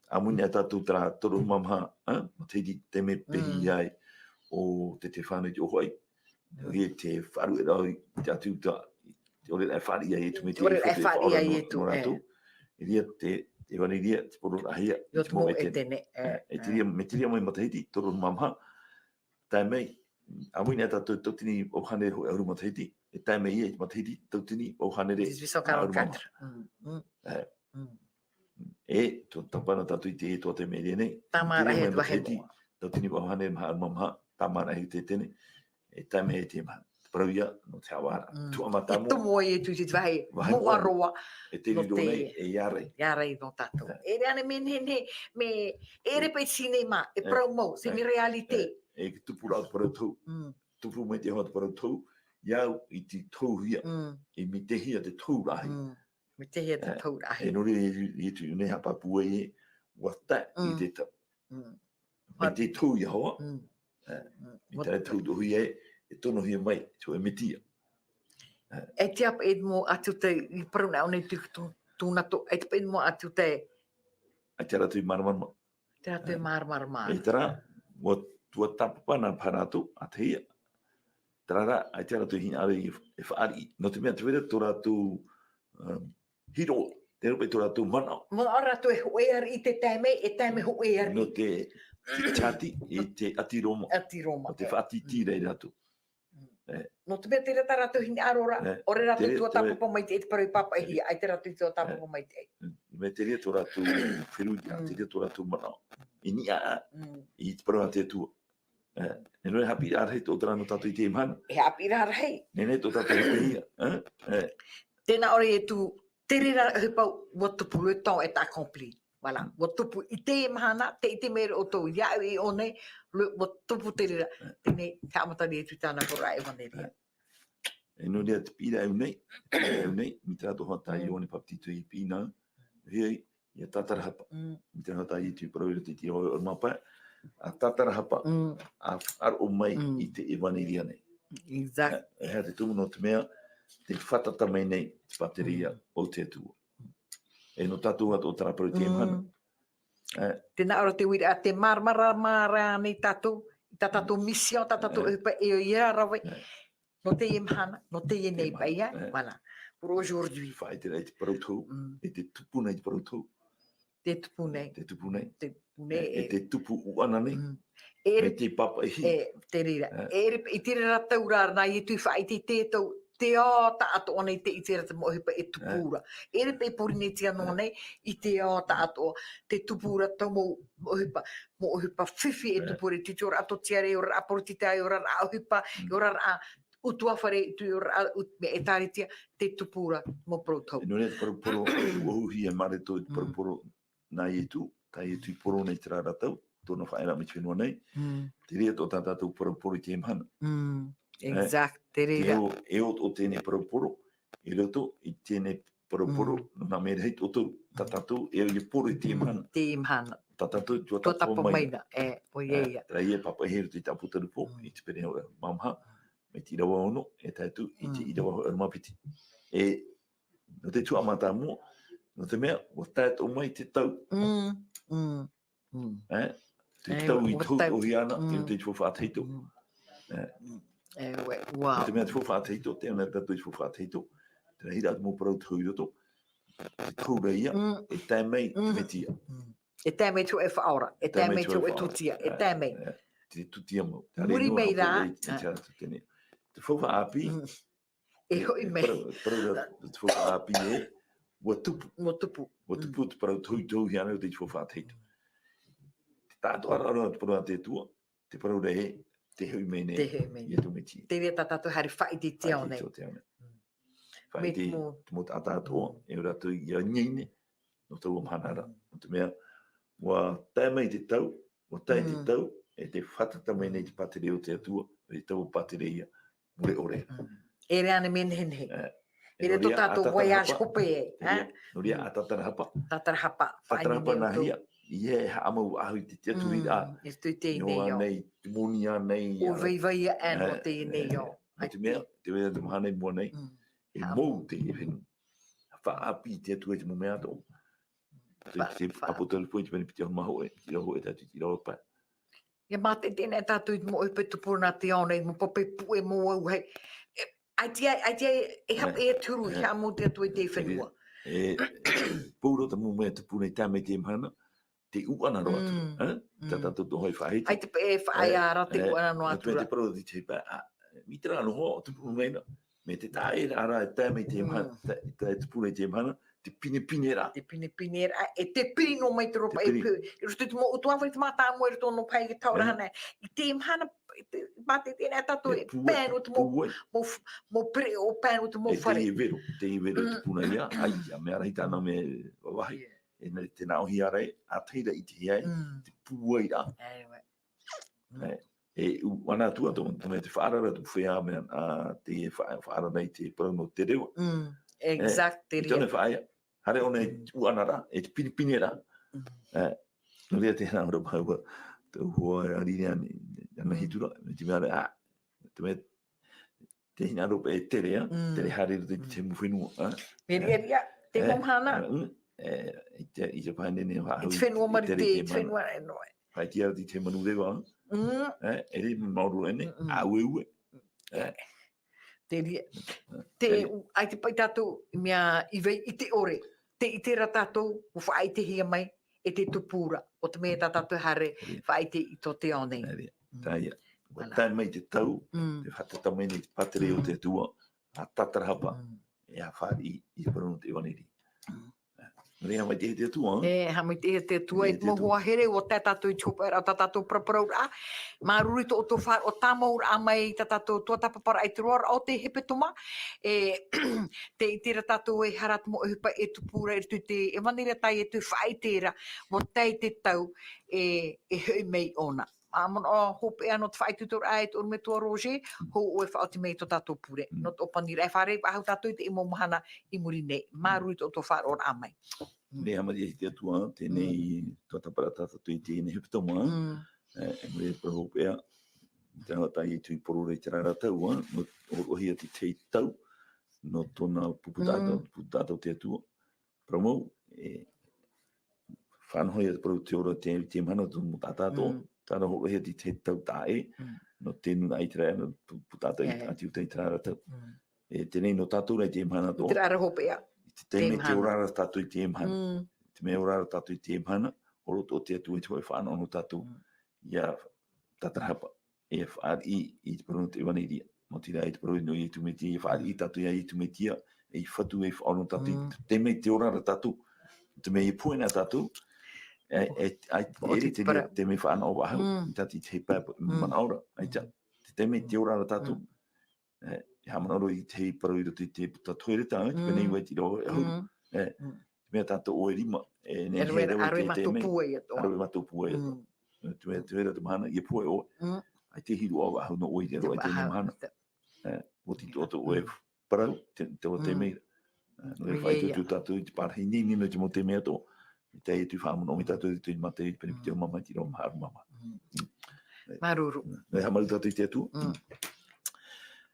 Amuni a tātou tra toro mamha, mo teiti te me pehi ai o te whano i te ohoi. E te wharu e rau i te atiu ta, te ore e whari ai e tu me te whaono ratou. E ria te wani ria, te poro rahia, i te mo e tene. E te ria, me te ria mai mataiti, toro mamha, tai mei, amuni a tātou tautini o hane ho e auru mataiti, e tai mei e mataiti tautini o hane re auru mamha. E, tō tapana tātou i te e tō te mea nei. Tamara he tua he moa. Tau tini wau hane maha arumamha, tamara he te tene. E taime he te maha. Parauia no te awara. Tu amata mo. E tumo e tu te vahe moa roa. E te riro nei, e iarei. Iarei no tātou. E reane me e repe sine ma, e prau mo, se mi realite. E ki tupu rau parau tau. Tupu me te hoa parau tau. Iau i te tau hia. E mi te hia te tau rahi. Me te hea te tau rahi. E nori e tu nei hapa pua e wata i te tau. Me te tau i hoa. Mi tare tau dohi e tono hia mai, so e metia. E te apa e mo atu te, i paruna au nei tūna to, e te apa e mo atu te. A te ratu i maramarama. Te ratu i maramarama. E tara, mo tua tapapana paratu, a te hia. Tara, a te ratu hina are e whaari. No te mea te wera, tō ratu hiro, te rupe tō ratu mana. Mo ratu e hoear i te taime, e taime hoear. No te chati, e te atiroma. Atiroma. O te whaati tira i ratu. No te mea te rata ratu hini arora, ore ratu tua tapapa mai te e te parau papa e hia, ai te ratu tua tapapa mai te e. Me te rea tō ratu whiruia, te rea tō ratu mana. I ni a, i te parau a te tua. E noi hapi arhei tō tara no tātou i te imhana. E hapi arhei. Nene tō tātou i te hia. Tēnā ore e tu, te rira hupau, watupu e tau e ta accompli. Voilà, watupu i te imhana, te i te mera o tau iau i one, watupu te rira. Tēnei, te amatari e tu tāna kora e waneria. E no rea te pira e unei, mi te rato hata i one paptitu i pina, rei, i a tatarahapa. Mi te hata i tu parauira te tira o mapa, a tatarahapa, a ar o mai i te e waneria nei. Exact. E hea te tumu no te mea, te whatata mai nei, te pateria o te atua. E no tātou ato o taraparu te imhana. Tēnā ora te wira, te marmara nei tātou, tā tātou mission, tā tātou upa e o ia rawe, no te imhana, no te e nei pai, voilà. Pour aujourd'hui. Whae te rei te parautou, e te tupu nei te parautou. Te tupu nei. Te tupu nei. Te tupu nei. E te tupu uana nei. Me te papa e hi. E te rira. I te rira taurara nā i tu whae te tētau, te o ta ato o nei te i te rata mohipa e tupura. E repe purine tia no nei, i te o ta ato te tupura tau mohipa whiwhi e tupura, te ora ato tiare, ora aporo te tai, ora auhipa, ora utua whare, e tāritia, te tupura mo protau. E no rea te paruporo, uahuhi e mareto e paruporo nā i tu, tai e tu i poro nei te rāratau, tōna whaera me whenua nei, te rea tō tātātou paruporo i te imhana. Exact, te rira. E o tēnei paruporo, i roto i tēnei Poro, na mea hei toto, tatato, e poro te mana. Te imhana. Tatato, tua Tua tapo tapa mai. maina. O ia. Tra ia papa heru te tapu tarupo, i te pere hau mamha, me te irawa ono, e taitu, i te irawa hau mapiti. E, no te tua mata mua, no te mea, o tato mai te tau. Te tau i tau o hiana, i te tua whāteito. Wow. Te mea te tua whāteito, te ana tatu i tua whāteito. Te hira atu mō parau tau i roto. Te tau reia, e tai mei, te me tia. E tai mei tu e whaora, e tai mei tu e tutia, e tai mei. Te tutia mo. Muri mei rā. Te whauwa api, E hoi mei. Te whauwa api e, wa tupu. Mo tupu. Wa tupu te parau tau hiana o te tua whāteito. Te tātu ara te parau te tua, te parau rehe, te hui mei nei. Te hui mei nei. Ia tu me tia. Te rea tātou hari whai te te au nei. Whai te mo tātātua, e ora tu i a nyeine, no tau amhanara. No te mea, wa tai mei te tau, wa tai te tau, e te whatata mei nei te patere o te atua, e tau patere ia, mure ore. E rea ne men hen he. E rea to tātou voyage hope e. No rea a tatarahapa. Tatarahapa. Tatarahapa na hia, ie haamau ahui te tui a. E tui te i nei Ioa o. nei, te monia nei. O vei an o te i nei o. No te mea, te wea te mahanei mua nei. E mou te e whenu. Whaapi te atua te mumea tō. Te apotaru pui te meni piti hon maho e, ti roho e tatu ti roho pai. Ia mate tēnei tātou i mo upe tupuna te au nei, mo pope pue mo au hei. Ai tia e hap e turu, hea mo te atua i te whenua. E pūro ta mumea te pune tāmei te mhana, te uana roa tu. Ta tātou to hoi whahiti. Ai te e whaai ara te uana no atura. Me te paro di te pai, mitra no ho, te pune meina. Me te tae ara e tāmei te mhana, te pune te mhana, te pine ra. Te pine ra, e te pini no mai te ropa e pui. I rustu te mo utua wai te mata amu e rutu no pai ki taura hana. I te mhana, mate tēnei tātou e pēnu te mo pre o pēnu te mo whare. Te i vero te puna ia, ai, a mea rahi tāna me wawahi. E te nao hi arei, a teira i te hiai, te puai ra. E wana tua tō, me te whaarara tu whea mea, te whaarara nei te parau no te rewa. Exact, te rea. I tōne whaia, hare o nei uana ra, e te pine ra. No rea te hana ora paua, te hoa arine ana hitura, me te mea te mea, te hina ropa e te rea, te re hare te muwhenua. Me rea, te momhana. I te paine ne whaau. Te whenua mari te whenua e noe. Pai te ara te manu rewa. E re mauru ene, a ue. Te rea. Ai te pai tātou, mea iwei i te ore. Te i te ra tātou, o whaai te hia mai, e te tupura. O te mea tātou hare, whaai te i tō te au nei. Taia. Tai mai te tau, te whatata mai ni te patere o te tua, a tatarahapa, e a whaari i te parunu te waneri. Rea mai te te tua. Ha mai te tua, e mohua here o te tātou i chopa era, o tātou praparau rā. Mā ruri tō tō whāi, o tā mau rā mai tā tātou tō tapapara ai te roa, o te hepe toma. Te i tēra tātou e harat mo e hupa e tupura, e te e manera tai e tu whai tēra, mo tei te tau, e hui mei ona. Amon o hope e anō te whai tutor ai, te urme tua roje, ho o e whaoti mei tō tātou pure. No tō panira, e whare, ahau tātou te imo mahana i muri nei. Mā ruri tō tō whāi ora amai. Nea mari e te atua, tēnei tō tapara tātou i tēnei hepitoma, e mre e hope ea, te hawatai e tui porore te rara tau, no ohia te tei tau, no tōna puputātou te atua. Promou, e whanhoi e paru te ora te mana tō mo tātātou, tāna ho hea te te tau tae, no tēnu na aitera, no putātou ati utai te rara tau. E tēnei no tātou rei te mana tō. Te rara hope ea. Te me te orara tātou i te mhana. Te me orara tātou i te mhana, oro tō te atu e te hoi whāna ono tātou. Ia tatarahapa, e whaari i te parunu te waneria. Mo tira e te parunu no i tu me tia, e whaari i tātou i tu me tia, e i whatu e whaono tātou. Te me te orara tātou. Te me i puena tātou. Te me whaana o wahau, i tati te pēpa manaura, te me te orara tātou, e hamanauro i te paru i roto i te puta toereta, te penei wai ti roho e hau, te mea tātou o e rima, e ne he rewa te te me, arwe mato pua e to, te mea te wera te mahana, i e pua e o, ai te hiru o wahau no oi te roa i te mahana, o ti toto o e parau, te o te meira, No fai tu tatu i te parhi nini no te mo te mea tō. I te tu whaamu no mi tatu i te mate i pere te mama ti ro maharu mama. Maruru. Nei hamaru tatu i te atu.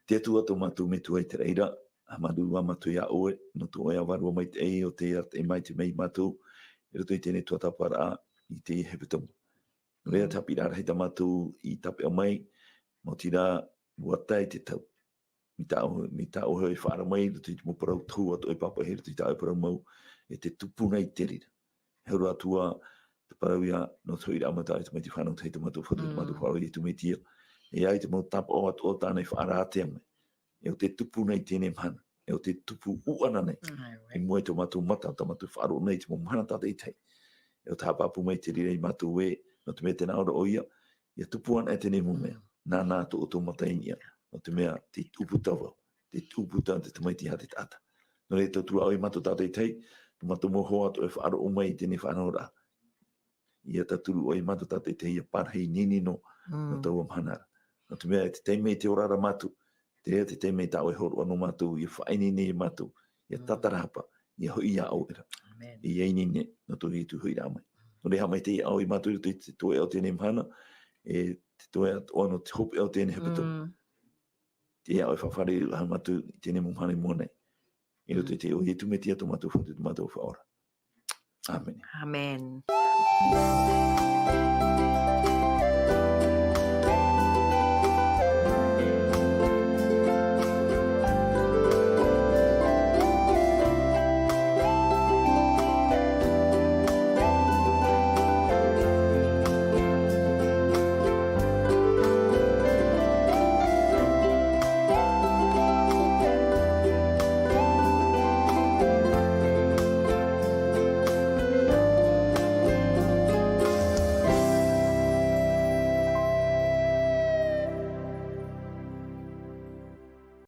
Te atu ato matu me tu ai te reira. Hamaru wa matu ia oe. No tu oea warua mai te ei o te ate mai te mei matu. I roto i tēne tuatapara i te hepitamu. No rea tapi rara hei ta matu i tape o mai. Mo tira muatai te tau. Mi ta o hoi whaara mai. Roto i te moparau tau ato e papa he roto i ta au mau. E te tupuna i te rira. Heura atua te parau ia no tui rā mata i te mai te whanau te matu whatu te matu whaau i tu me tia. E ai te mau tapa o atu o tānei whaara atea mai. E o te tupu nei tēnei mana. E o te tupu uana nei. E mua i te matu mata ta matu whaaro nei te mo mana tata i tei. E o tāpapu mai te rira i matu we no te mea tēnā ora o ia. Ia tupu ana e tēnei mo mea. Nā to o tō mata inia. No te mea te tupu tawa. Te tupu tawa te tamaiti ha te tata. No re tō tua au i matu tata i tei. Matu mo hoa to e whaaro o mai tēnei whanau rā. Ia taturu o i matu tata i te ia parhei nini no tau amhanara. No te mea te teimei te orara matu. Te rea te teimei tau e horo anu matu. Ia whainini i matu. Ia tatarapa. Ia hoi ia au era. Ia inine no tō i tu hui rā mai. No re hamai te au i matu i te toe au tēnei mhana. E te toe o no te hope au tēnei hepatu. Te au e whawhare ha matu i tēnei mhane mua nei. I roto te o i tu me tia tu matu whatu tu matu whaora. Amen. Amen.